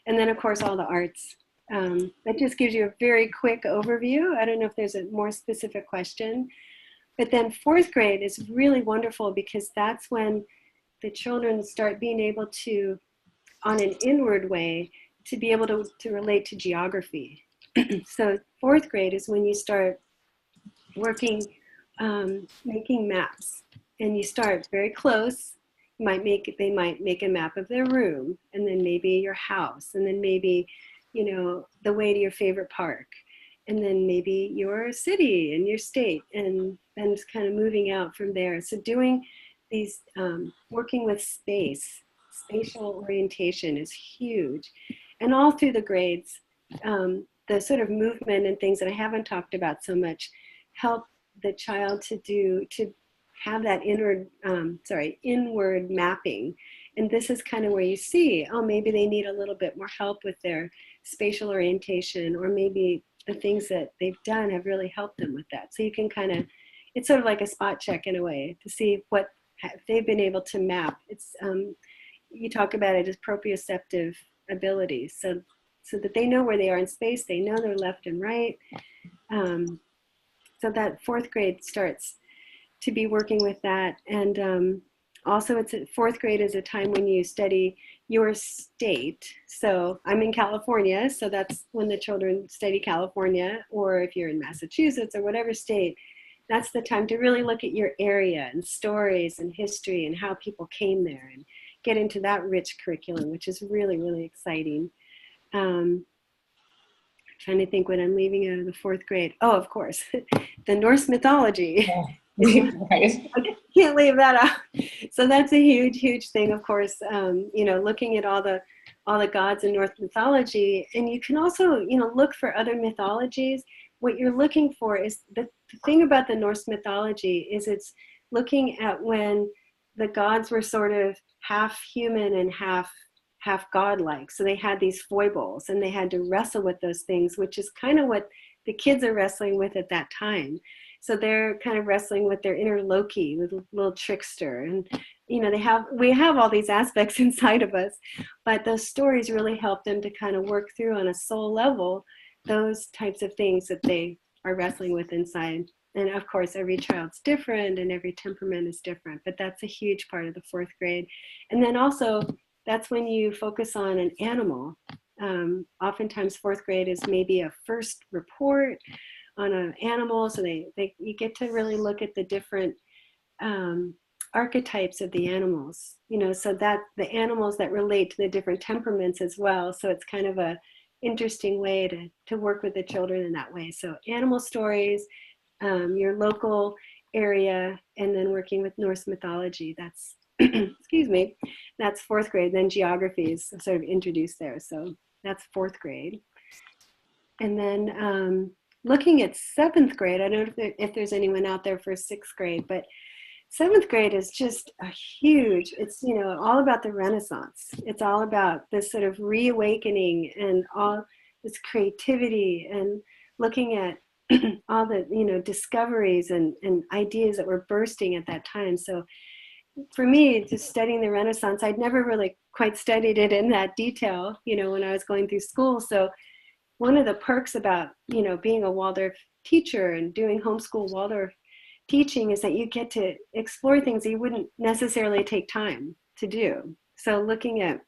And then, of course, all the arts. That just gives you a very quick overview. I don't know if there's a more specific question. But then fourth grade is really wonderful because that's when the children start being able to, on an inward way, to be able to relate to geography. So fourth grade is when you start working, making maps. And you start very close. They might make a map of their room, and then maybe your house, and then maybe, you know, the way to your favorite park, and then maybe your city and your state, and then just kind of moving out from there. So doing these, working with spatial orientation is huge. And all through the grades, the sort of movement and things that I haven't talked about so much help the child to have that inward mapping. And this is kind of where you see, oh, maybe they need a little bit more help with their spatial orientation, or maybe the things that they've done have really helped them with that. So you can kind of, it's sort of like a spot check in a way to see what they've been able to map. It's, you talk about it as proprioceptive abilities. So that they know where they are in space, they know their left and right. So that fourth grade starts to be working with that. And also fourth grade is a time when you study your state. So I'm in California, so that's when the children study California, or if you're in Massachusetts or whatever state, that's the time to really look at your area and stories and history and how people came there and get into that rich curriculum, which is really, really exciting. Trying to think what I'm leaving out of the fourth grade. Oh, of course, the Norse mythology. Right. I can't leave that out. So that's a huge, huge thing, of course. You know, looking at all the gods in Norse mythology, and you can also, you know, look for other mythologies. What you're looking for is the thing about the Norse mythology is it's looking at when the gods were sort of half human and half godlike. So they had these foibles, and they had to wrestle with those things, which is kind of what the kids are wrestling with at that time. So they're kind of wrestling with their inner Loki, with little trickster. And, you know, we have all these aspects inside of us, but those stories really help them to kind of work through on a soul level those types of things that they are wrestling with inside. And of course, every child's different and every temperament is different, but that's a huge part of the fourth grade. And then also, that's when you focus on an animal. Oftentimes fourth grade is maybe a first report on an animal. So you get to really look at the different archetypes of the animals, you know, so that the animals that relate to the different temperaments as well. So it's kind of a interesting way to work with the children in that way. So animal stories, your local area, and then working with Norse mythology. That's, excuse me, that's fourth grade. Then geography is sort of introduced there. So that's fourth grade. And then looking at seventh grade, I don't know if there's anyone out there for sixth grade, but seventh grade is just a huge, it's, you know, all about the Renaissance. It's all about this sort of reawakening and all this creativity and looking at all the, you know, discoveries and ideas that were bursting at that time. So for me, just studying the Renaissance, I'd never really quite studied it in that detail, you know, when I was going through school. So one of the perks about, you know, being a Waldorf teacher and doing homeschool Waldorf teaching is that you get to explore things that you wouldn't necessarily take time to do. So looking at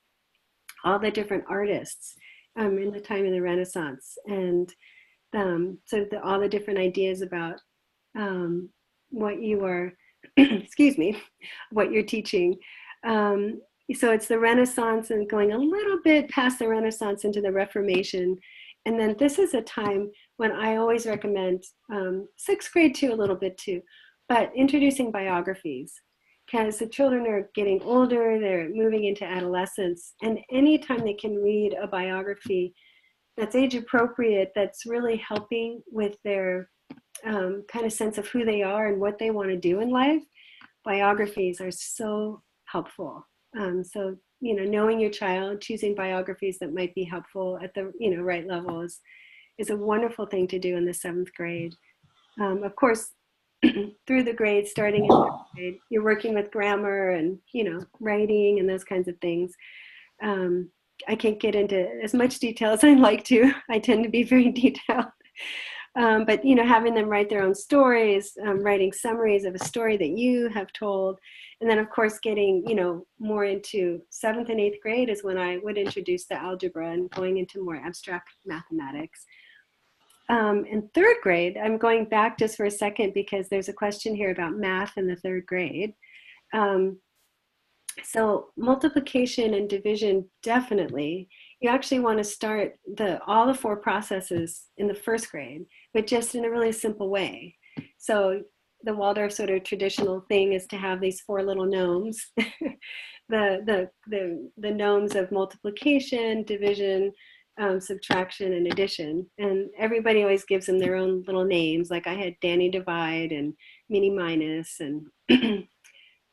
all the different artists in the time of the Renaissance, and so all the different ideas about what you are, excuse me, what you're teaching. So it's the Renaissance and going a little bit past the Renaissance into the Reformation. And then this is a time when I always recommend sixth grade too, a little bit too, but introducing biographies, because the children are getting older, they're moving into adolescence, and anytime they can read a biography that's age appropriate, that's really helping with their kind of sense of who they are and what they want to do in life, biographies are so helpful. So, knowing your child, choosing biographies that might be helpful at the, right level is a wonderful thing to do in the 7th grade. Of course, through the grades, starting in 3rd grade, you're working with grammar and, writing and those kinds of things. I can't get into as much detail as I'd like to. I tend to be very detailed. But, having them write their own stories, writing summaries of a story that you have told. And then, of course, getting, more into 7th and 8th grade is when I would introduce the algebra and going into more abstract mathematics. In 3rd grade, I'm going back just for a second because there's a question here about math in the 3rd grade. So multiplication and division, definitely. You actually want to start all the 4 processes in the 1st grade, but just in a really simple way. So the Waldorf sort of traditional thing is to have these 4 little gnomes, the gnomes of multiplication, division, subtraction, and addition. And everybody always gives them their own little names. Like I had Danny Divide and Minnie Minus and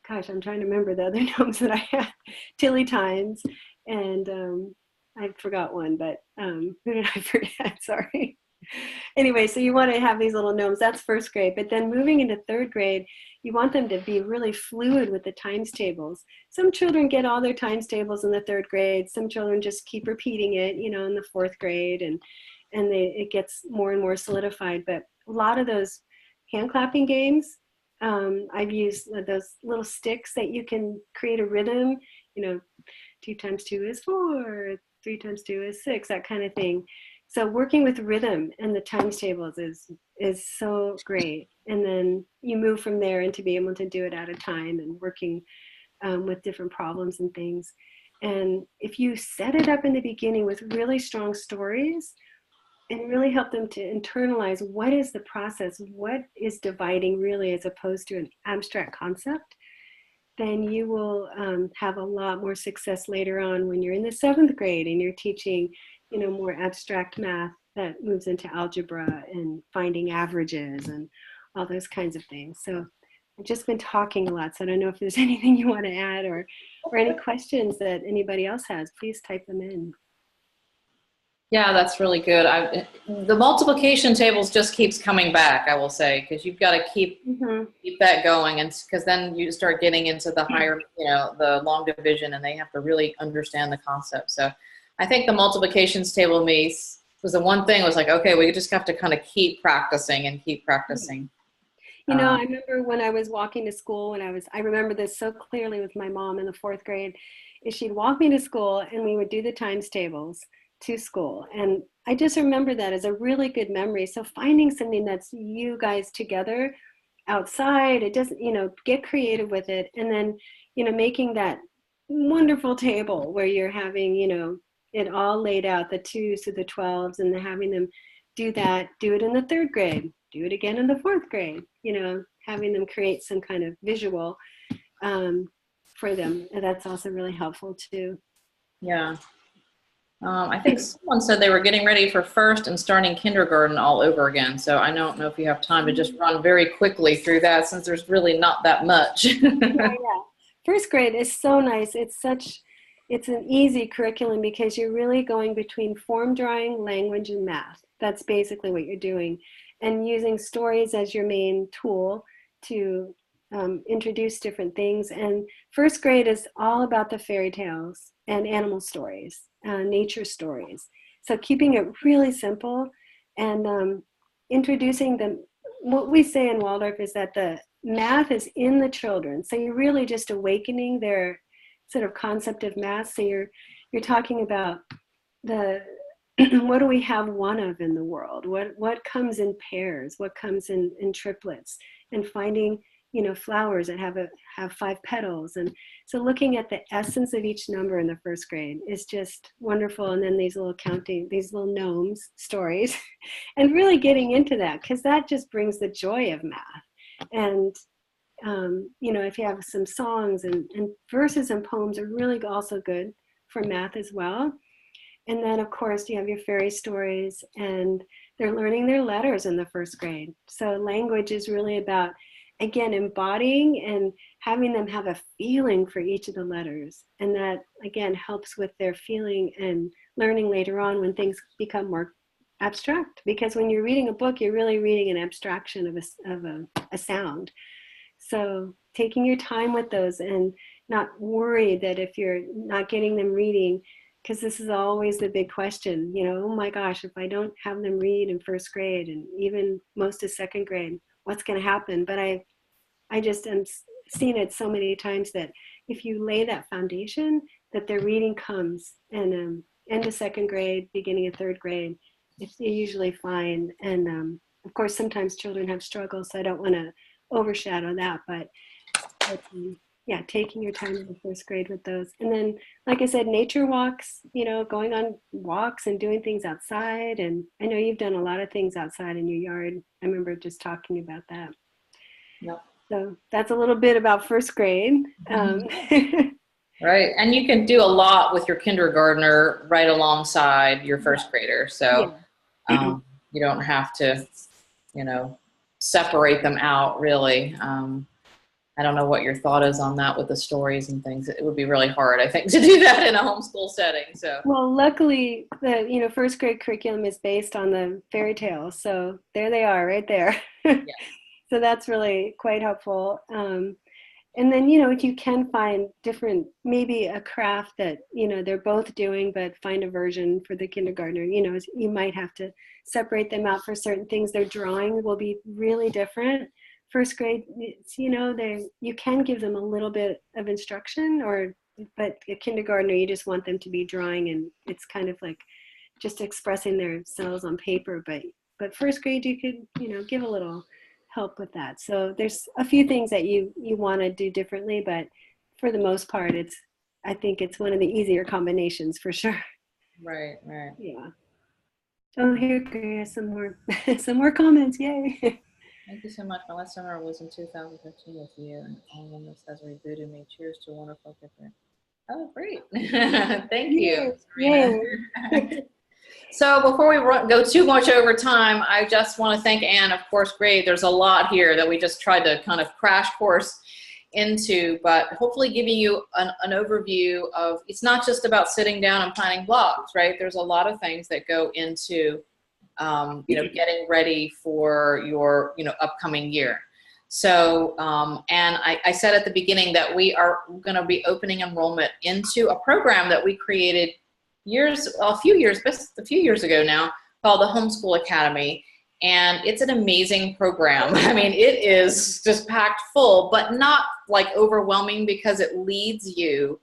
gosh, I'm trying to remember the other gnomes that I had. Tilly Times, and I forgot one, but who did I forget? Sorry. Anyway, so you want to have these little gnomes. That's 1st grade. But then moving into 3rd grade, you want them to be really fluid with the times tables. Some children get all their times tables in the 3rd grade. Some children just keep repeating it, in the 4th grade, and it gets more and more solidified. But a lot of those hand clapping games, I've used those little sticks that you can create a rhythm, 2 times 2 is 4, 3 times 2 is 6, that kind of thing. So working with rhythm and the times tables is so great. And then you move from there into being able to do it at a time and working with different problems and things. And if you set it up in the beginning with really strong stories, and really help them to internalize what is the process, what is dividing really as opposed to an abstract concept, then you will have a lot more success later on when you're in the 7th grade and you're teaching, more abstract math that moves into algebra and finding averages and all those kinds of things. So I've just been talking a lot, so I don't know if there's anything you want to add or any questions that anybody else has. Please type them in. Yeah, that's really good. The multiplication tables just keeps coming back, I will say, because you've got to keep that going, and because then you start getting into the higher, the long division, and they have to really understand the concept. So I think the multiplications table was the one thing. Was like, okay, we just have to kind of keep practicing and keep practicing. I remember when I was walking to school, I remember this so clearly with my mom in the 4th grade, is she'd walk me to school and we would do the times tables to school. And I just remember that as a really good memory. So finding something that's you guys together outside, it doesn't, get creative with it. And then, making that wonderful table where you're having, it all laid out, the 2s to the 12s, and having them do it in the 3rd grade, do it again in the 4th grade, having them create some kind of visual for them. And that's also really helpful too. Yeah. I think someone said they were getting ready for 1st and starting kindergarten all over again. So I don't know if you have time to just run very quickly through that, since there's really not that much. Yeah. 1st grade is so nice. It's an easy curriculum because you're really going between form drawing, language, and math. That's basically what you're doing. And using stories as your main tool to introduce different things. And 1st grade is all about the fairy tales and animal stories, nature stories. So keeping it really simple and introducing them. What we say in Waldorf is that the math is in the children. So you're really just awakening their sort of concept of math. So you're talking about what do we have one of in the world? What comes in pairs? What comes in triplets? And finding you know, flowers that have 5 petals. And so looking at the essence of each number in the first grade is just wonderful. And then these little gnomes stories, and really getting into that, because that just brings the joy of math. And you know, if you have some songs and verses and poems are really also good for math as well. And then, of course, you have your fairy stories, and they're learning their letters in the first grade. So language is really about, again, embodying and having them have a feeling for each of the letters. And that, again, helps with their feeling and learning later on when things become more abstract. Because when you're reading a book, you're really reading an abstraction of a sound. So taking your time with those and not worry that if you're not getting them reading, because this is always the big question, you know, oh my gosh, if I don't have them read in first grade and even most of second grade, what's going to happen? But I just am seeing it so many times that if you lay that foundation, that their reading comes, and end of second grade, beginning of third grade, it's usually fine. And of course, sometimes children have struggles, so I don't want to overshadow that, but yeah, taking your time in the first grade with those. And then, like I said, nature walks, you know, going on walks and doing things outside. And I know you've done a lot of things outside in your yard. I remember just talking about that. Yep. So that's a little bit about first grade. Right. And you can do a lot with your kindergartner right alongside your first grader. So you don't have to, you know, separate them out really. I don't know what your thought is on that with the stories and things. It would be really hard, I think, to do that in a homeschool setting. So, well, luckily, the first grade curriculum is based on the fairy tales, so there they are, right there. Yeah. So that's really quite helpful. And then, you know, you can find different, maybe a craft that, you know, they're both doing, but find a version for the kindergartner. You know, you might have to separate them out for certain things. Their drawing will be really different. First grade, you know, you can give them a little bit of instruction, but a kindergartner, you just want them to be drawing, and it's kind of like just expressing themselves on paper. But first grade, you could, you know, give a little help with that. So there's a few things that you want to do differently, but for the most part, I think it's one of the easier combinations for sure. Right. Yeah. Oh, here's some more comments. Yay. Thank you so much. My last summer was in 2015 with you, and all of this has rebooted me. Cheers to a wonderful gift. Oh, great. Thank you, Serena. So before we go too much over time, I just want to thank Anne, of course, great. There's a lot here that we just tried to kind of crash course into, but hopefully giving you an overview of, it's not just about sitting down and planning blocks, right? There's a lot of things that go into you know, getting ready for your, you know, upcoming year. So, and I said at the beginning that we are going to be opening enrollment into a program that we created a few years ago now, called the Homeschool Academy. And it's an amazing program. I mean, it is just packed full, but not like overwhelming, because it leads you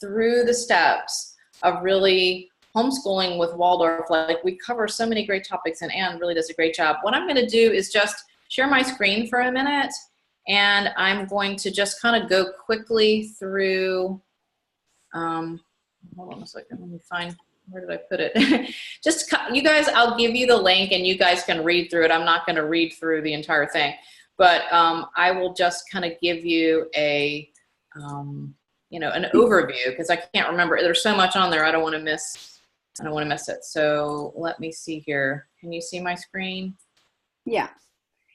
through the steps of really homeschooling with Waldorf. Like, we cover so many great topics, and Anne really does a great job. What I'm going to do is just share my screen for a minute, and I'm going to just kind of go quickly through, hold on a second, let me find, where did I put it? Just, you guys, I'll give you the link and you guys can read through it. I'm not going to read through the entire thing, but I will just kind of give you a, you know, an overview, because I can't remember. There's so much on there. I don't want to miss it. So let me see here. Can you see my screen? Yeah.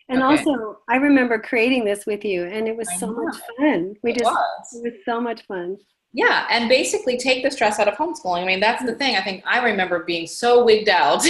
And okay. Also, I remember creating this with you, and it was so much fun. It was so much fun. Yeah, and basically take the stress out of homeschooling. I mean, that's the thing. I think I remember being so wigged out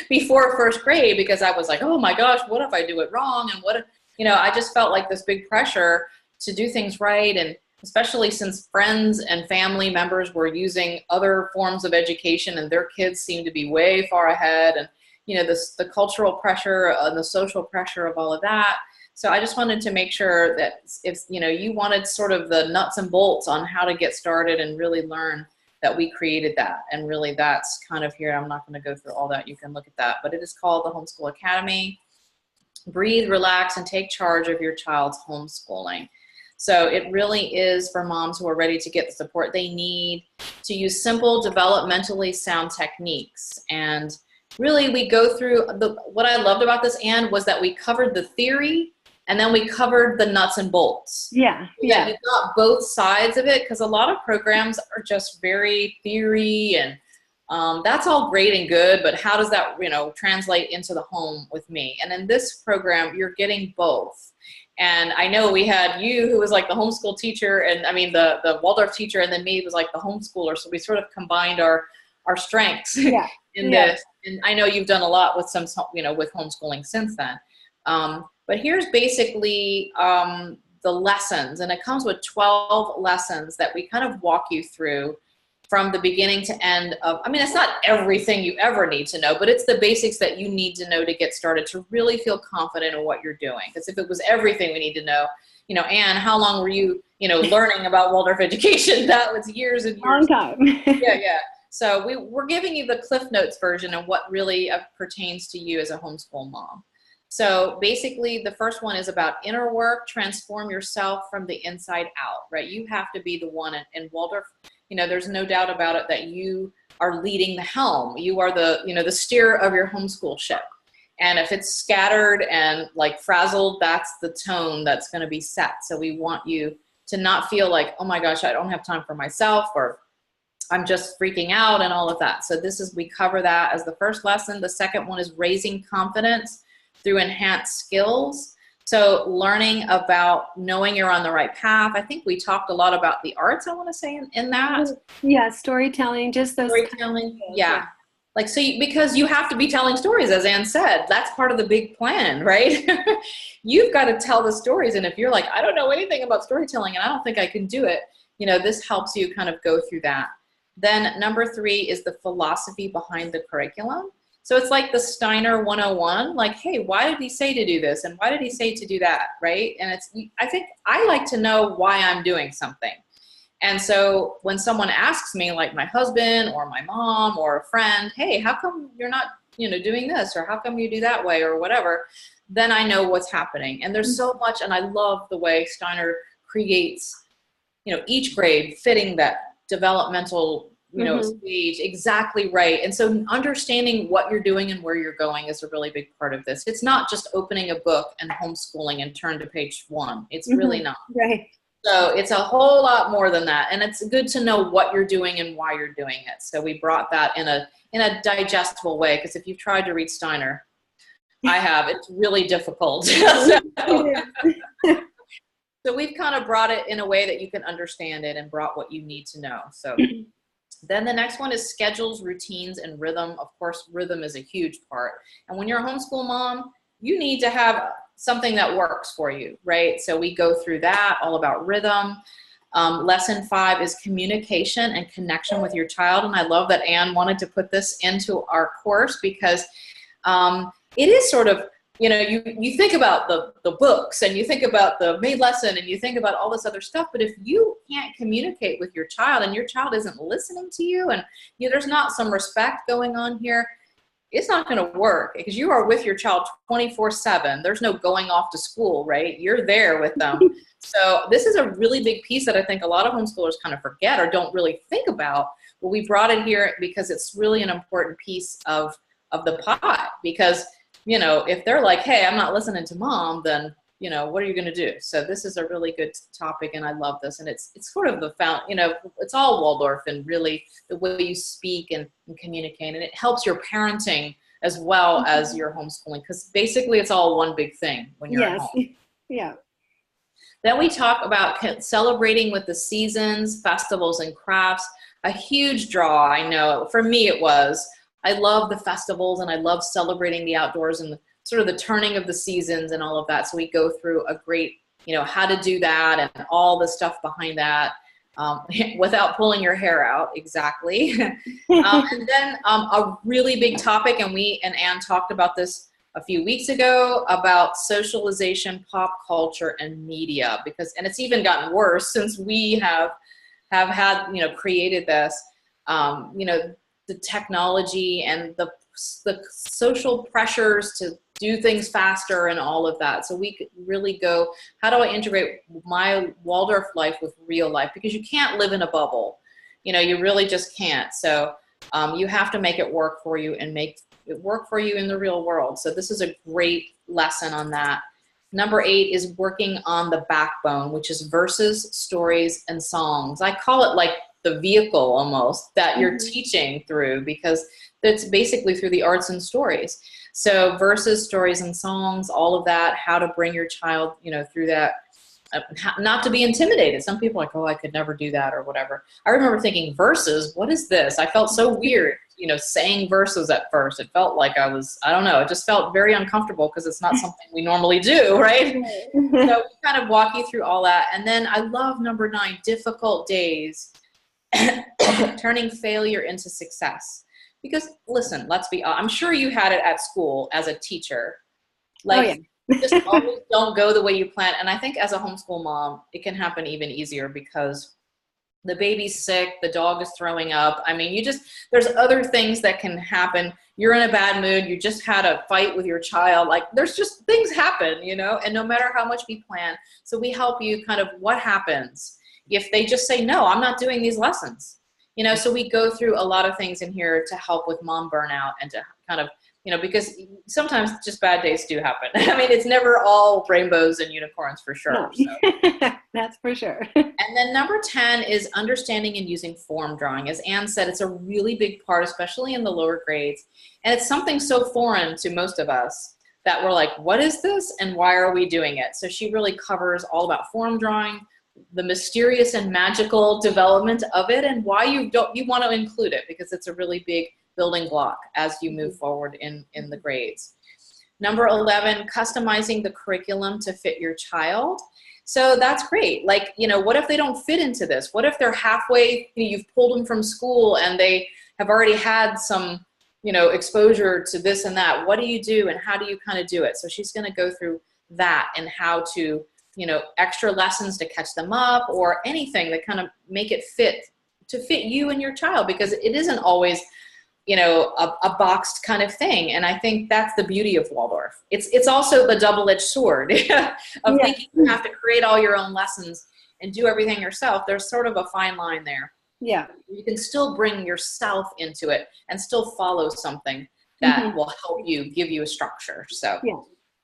before first grade, because I was like, oh my gosh, what if I do it wrong? And what if, you know, I just felt like this big pressure to do things right. And especially since friends and family members were using other forms of education and their kids seemed to be way far ahead. And, you know, the cultural pressure and the social pressure of all of that. So I just wanted to make sure that if, you know, you wanted sort of the nuts and bolts on how to get started and really learn, that we created that. And really that's kind of here. I'm not going to go through all that. You can look at that. But it is called the Homeschool Academy. breathe, relax, and take charge of your child's homeschooling. So it really is for moms who are ready to get the support they need to use simple, developmentally sound techniques. And really, we go through what I loved about this, Anne, was that we covered the theory and then we covered the nuts and bolts. Yeah. Yeah. You got both sides of it, because a lot of programs are just very theory, and that's all great and good, but how does that, translate into the home with me? And in this program, you're getting both. And I know we had you, who was like the homeschool teacher, and I mean the Waldorf teacher, and then me was like the homeschooler. So we sort of combined our strengths in this. And I know you've done a lot with with homeschooling since then. But here's basically the lessons, and it comes with 12 lessons that we kind of walk you through from the beginning to end of, it's not everything you ever need to know, but it's the basics that you need to know to get started, to really feel confident in what you're doing. Because if it was everything we need to know, Anne, how long were you, learning about Waldorf education? That was years and years. Long time. Yeah. So we're giving you the Cliff Notes version of what really pertains to you as a homeschool mom. So basically, the first one is about inner work, transform yourself from the inside out, right? You have to be the one in Waldorf. There's no doubt about it that you are leading the helm. You are the steer of your homeschool ship. And if it's scattered and like frazzled, that's the tone that's going to be set. So we want you to not feel like, oh my gosh, I don't have time for myself, or I'm just freaking out and all of that. So we cover that as the first lesson. The second one is raising confidence through enhanced skills. So learning about knowing you're on the right path. I think we talked a lot about the arts, I want to say, in that. Yeah, storytelling, just those. Storytelling, yeah. Like, so because you have to be telling stories, as Anne said. That's part of the big plan, right? You've got to tell the stories. And if you're like, I don't know anything about storytelling and I don't think I can do it, this helps you kind of go through that. Then number 3 is the philosophy behind the curriculum. So it's like the Steiner 101, like, hey, why did he say to do this? And why did he say to do that, right? And I think I like to know why I'm doing something. And so when someone asks me, like my husband or my mom or a friend, hey, how come you're not, doing this? Or how come you do that way or whatever? Then I know what's happening. And there's so much, and I love the way Steiner creates, each grade fitting that developmental stage exactly right. And so understanding what you're doing and where you're going is a really big part of this. It's not just opening a book and homeschooling and turn to page 1. It's really not. Right. So it's a whole lot more than that. And it's good to know what you're doing and why you're doing it. So we brought that in a digestible way, because if you've tried to read Steiner, I have, it's really difficult. So we've kind of brought it in a way that you can understand it and brought what you need to know. So then the next one is schedules, routines, and rhythm. Of course, rhythm is a huge part. And when you're a homeschool mom, you need to have something that works for you, right? So we go through that, all about rhythm. Lesson 5 is communication and connection with your child. And I love that Anne wanted to put this into our course, because it is sort of, you think about the books and you think about the main lesson and you think about all this other stuff, but if you can't communicate with your child and your child isn't listening to you and there's not some respect going on here, it's not going to work, because you are with your child 24/7. There's no going off to school, right? You're there with them. So this is a really big piece that I think a lot of homeschoolers kind of forget or don't really think about. But we brought it here because it's really an important piece of the pot, because if they're like, hey, I'm not listening to mom, then, what are you going to do? So this is a really good topic, and I love this. And it's sort of it's all Waldorf, and really the way you speak and communicate. And it helps your parenting as well as your homeschooling, because basically it's all one big thing when you're at home. Yeah. Then we talk about celebrating with the seasons, festivals, and crafts. A huge draw, I know. For me, it was. I love the festivals and I love celebrating the outdoors and sort of the turning of the seasons and all of that. So we go through a great, how to do that and all the stuff behind that without pulling your hair out. Exactly. And then a really big topic, and Anne talked about this a few weeks ago, about socialization, pop culture, and media, and it's even gotten worse since we have had, created this, the technology and the social pressures to do things faster and all of that. So we could really go, how do I integrate my Waldorf life with real life? Because you can't live in a bubble. You know, you really just can't. So you have to make it work for you and make it work for you in the real world. So this is a great lesson on that. Number 8 is working on the backbone, which is verses, stories, and songs. I call it like the vehicle almost that you're teaching through, because that's basically through the arts and stories. So verses, stories, and songs, all of that, how to bring your child, you know, through that, not to be intimidated. Some people are like, oh, I could never do that or whatever. I remember thinking, verses, what is this? I felt so weird, you know, saying verses at first. It felt like I don't know, it just felt very uncomfortable because it's not something we normally do, right? So we kind of walk you through all that. And then I love number 9, difficult days, turning failure into success. Because listen, I'm sure you had it at school as a teacher. Like, just always don't go the way you plan. And I think as a homeschool mom, it can happen even easier because the baby's sick, the dog is throwing up. I mean, there's other things that can happen. You're in a bad mood. You just had a fight with your child. Like, there's just things happen, you know, and no matter how much we plan. So we help you kind of what happens if they just say, no, I'm not doing these lessons. You know, so we go through a lot of things in here to help with mom burnout and to kind of, you know, because sometimes just bad days do happen. I mean, it's never all rainbows and unicorns for sure. No. So. That's for sure. And then number 10 is understanding and using form drawing. As Anne said, it's a really big part, especially in the lower grades. And it's something so foreign to most of us that we're like, what is this? And why are we doing it? So she really covers all about form drawing, the mysterious and magical development of it, and why you want to include it, because it's a really big building block as you move forward in the grades. Number 11, customizing the curriculum to fit your child. So that's great. Like, you know, what if they don't fit into this? What if they're halfway, you've pulled them from school and they have already had some, you know, exposure to this and that? What do you do and how do you kind of do it? So she's going to go through that and how to, you know, extra lessons to catch them up or anything that kind of make it fit you and your child, because it isn't always, you know, a boxed kind of thing. And I think that's the beauty of Waldorf. It's also the double-edged sword of thinking you have to create all your own lessons and do everything yourself. There's sort of a fine line there. Yeah. You can still bring yourself into it and still follow something that will help you, give you a structure. So,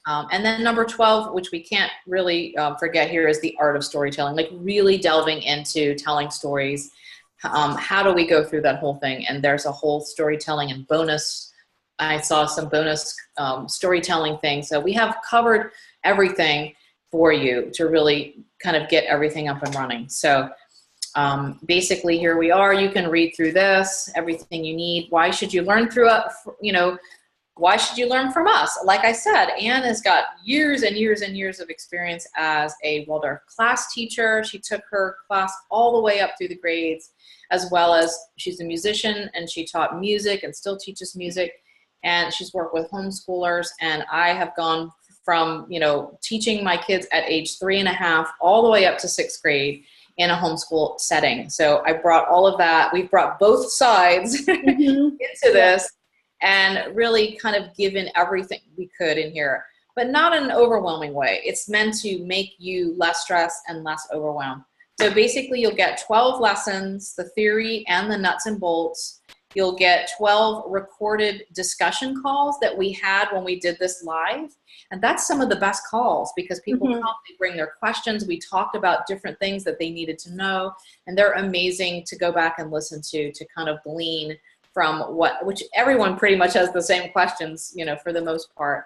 and then number 12, which we can't really forget here, is the art of storytelling, like really delving into telling stories. How do we go through that whole thing? And there's a whole storytelling and bonus. I saw some bonus storytelling things. So we have covered everything for you to really kind of get everything up and running. So basically here we are. You can read through this, everything you need. Why should you learn through it? You know, why should you learn from us? Like I said, Anne has got years and years and years of experience as a Waldorf class teacher. She took her class all the way up through the grades, as well as she's a musician and she taught music and still teaches music. And she's worked with homeschoolers. And I have gone from, you know, teaching my kids at age 3.5 all the way up to 6th grade in a homeschool setting. So I brought all of that. We've brought both sides into this. And really kind of given everything we could in here, but not in an overwhelming way. It's meant to make you less stressed and less overwhelmed. So basically you'll get 12 lessons, the theory and the nuts and bolts. You'll get 12 recorded discussion calls that we had when we did this live. And that's some of the best calls because people come, they bring their questions. We talked about different things that they needed to know. And they're amazing to go back and listen to kind of glean from which everyone pretty much has the same questions, you know, for the most part.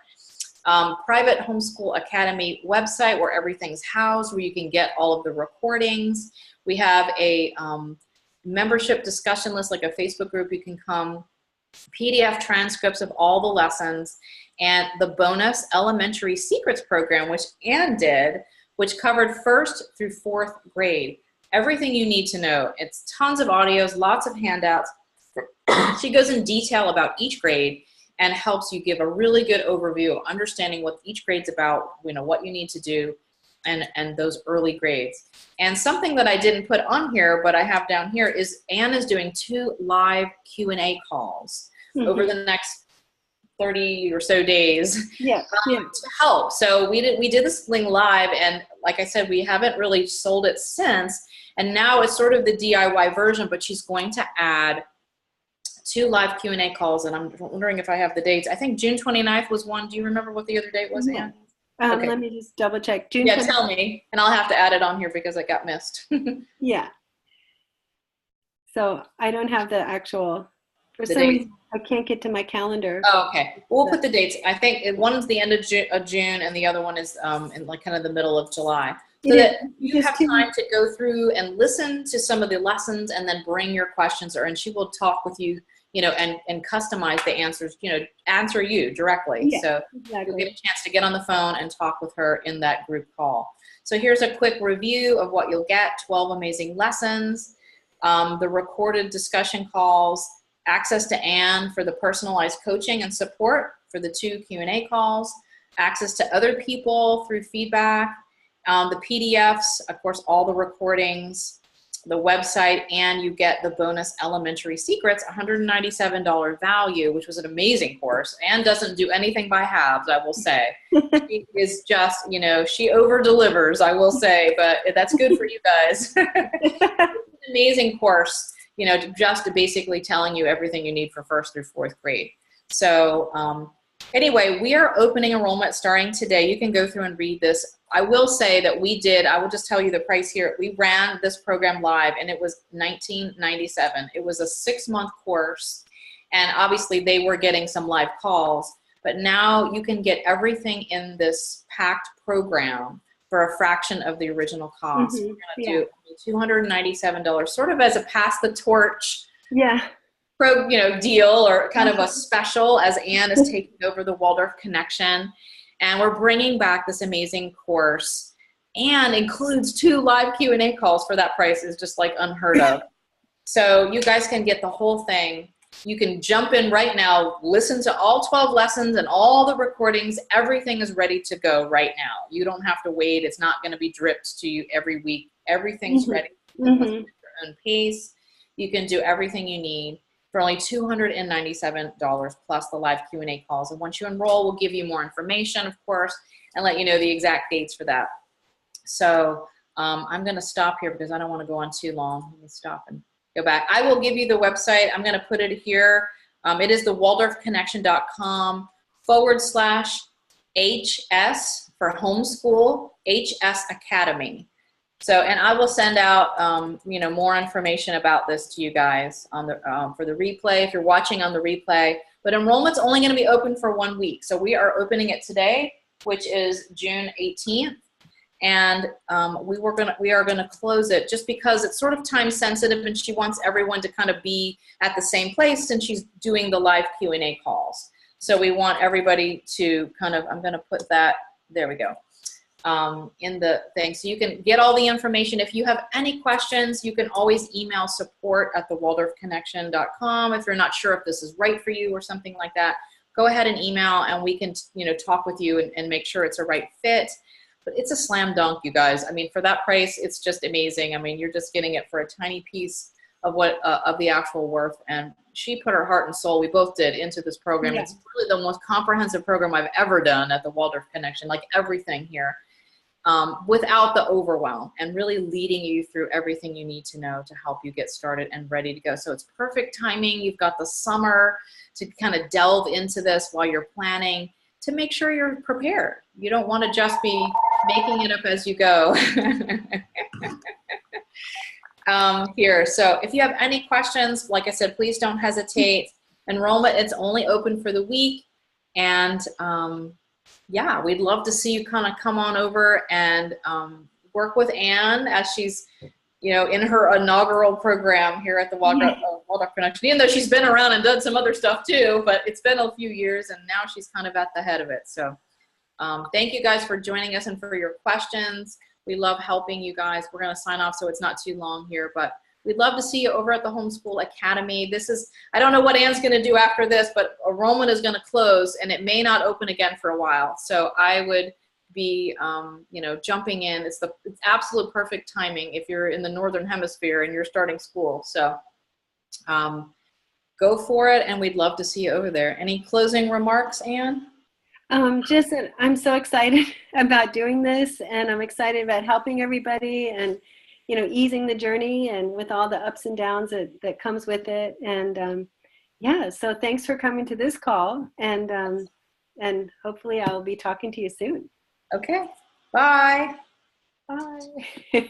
Private Homeschool Academy website where everything's housed, where you can get all of the recordings. We have a membership discussion list, like a Facebook group you can come, PDF transcripts of all the lessons, and the bonus Elementary Secrets program, which Anne did, which covered 1st through 4th grade. Everything you need to know. It's tons of audios, lots of handouts. She goes in detail about each grade and helps you give a really good overview of understanding what each grade's about, you know, what you need to do, and those early grades. And something that I didn't put on here, but I have down here, is Anne is doing 2 live Q&A calls over the next 30 or so days Yeah. to help. So we did this thing live, and like I said, we haven't really sold it since. And now it's sort of the DIY version, but she's going to add 2 live Q&A calls, and I'm wondering if I have the dates. I think June 29th was one. Do you remember what the other date was, Ann? Okay. Let me just double check. June. Yeah, tell me, and I'll have to add it on here because it got missed. Yeah. So I don't have the actual, for The some date. reason, I can't get to my calendar. Oh, okay. We'll put the dates. I think one's the end of June, and the other one is in like kind of the middle of July. So that you have time to go through and listen to some of the lessons and then bring your questions, and she will talk with you, and customize the answers, answer you directly. Yeah, so exactly. you'll get a chance to get on the phone and talk with her in that group call. So here's a quick review of what you'll get: 12 amazing lessons, the recorded discussion calls, access to Ann for the personalized coaching and support for the 2 Q&A calls, access to other people through feedback, the PDFs, of course, all the recordings, the website, and you get the bonus Elementary Secrets, $197 value, which was an amazing course. Ann doesn't do anything by halves, I will say. She is just, she over-delivers, I will say, but that's good for you guys. It's an amazing course, just basically telling you everything you need for 1st through 4th grade. So anyway, we are opening enrollment starting today. You can go through and read this. I will say that I will just tell you the price here. We ran this program live, and it was $19.97. It was a 6-month course, and obviously they were getting some live calls, but now you can get everything in this packed program for a fraction of the original cost. We're going to do $297, sort of as a pass the torch deal, or kind of a special, as Ann is taking over the Waldorf Connection. And we're bringing back this amazing course, and includes 2 live Q&A calls for that price. Is just like unheard of. So you guys can get the whole thing. You can jump in right now, listen to all 12 lessons and all the recordings. Everything is ready to go right now. You don't have to wait. It's not going to be dripped to you every week. Everything's ready. You can listen at your own pace. You can do everything you need for only $297 plus the live Q&A calls. And once you enroll, we'll give you more information, of course, and let you know the exact dates for that. So I'm going to stop here because I don't want to go on too long. Let me stop and go back. I will give you the website. I'm going to put it here. It is the waldorfconnection.com/HS for homeschool, HS Academy. So, and I will send out, more information about this to you guys on the for the replay if you're watching on the replay. But enrollment's only going to be open for 1 week. So we are opening it today, which is June 18th, and we are going to close it just because it's sort of time sensitive, and she wants everyone to kind of be at the same place since she's doing the live Q&A calls. So we want everybody to kind of, I'm going to put that, there we go. In the thing. So you can get all the information. If you have any questions, you can always email support@thewaldorfconnection.com. If you're not sure if this is right for you or something like that, go ahead and email, and we can, talk with you and make sure it's a right fit. But it's a slam dunk, you guys. I mean, for that price, it's just amazing. I mean, you're just getting it for a tiny piece of what of the actual worth. And she put her heart and soul, we both did, into this program. It's really the most comprehensive program I've ever done at the Waldorf Connection, like everything here. Without the overwhelm, and really leading you through everything you need to know to help you get started and ready to go. So it's perfect timing. You've got the summer to kind of delve into this while you're planning to make sure you're prepared. You don't want to just be making it up as you go. Here, so if you have any questions, like I said, please don't hesitate. Enrollment, it's only open for the week, and yeah, we'd love to see you kind of come on over and work with Ann as she's, in her inaugural program here at the Waldorf Connection. Even though she's been around and done some other stuff too, but it's been a few years, and now she's kind of at the head of it. So thank you guys for joining us and for your questions. We love helping you guys. We're going to sign off so it's not too long here, but we'd love to see you over at the Homeschool Academy. This is, I don't know what Ann's going to do after this, but enrollment is going to close, and it may not open again for a while. So I would be, jumping in. It's absolute perfect timing if you're in the Northern Hemisphere and you're starting school. So go for it, and we'd love to see you over there. Any closing remarks, Anne? Just that I'm so excited about doing this, and I'm excited about helping everybody and, you know, easing the journey and with all the ups and downs that comes with it. And yeah, so thanks for coming to this call, and hopefully I'll be talking to you soon. Okay, bye. Bye.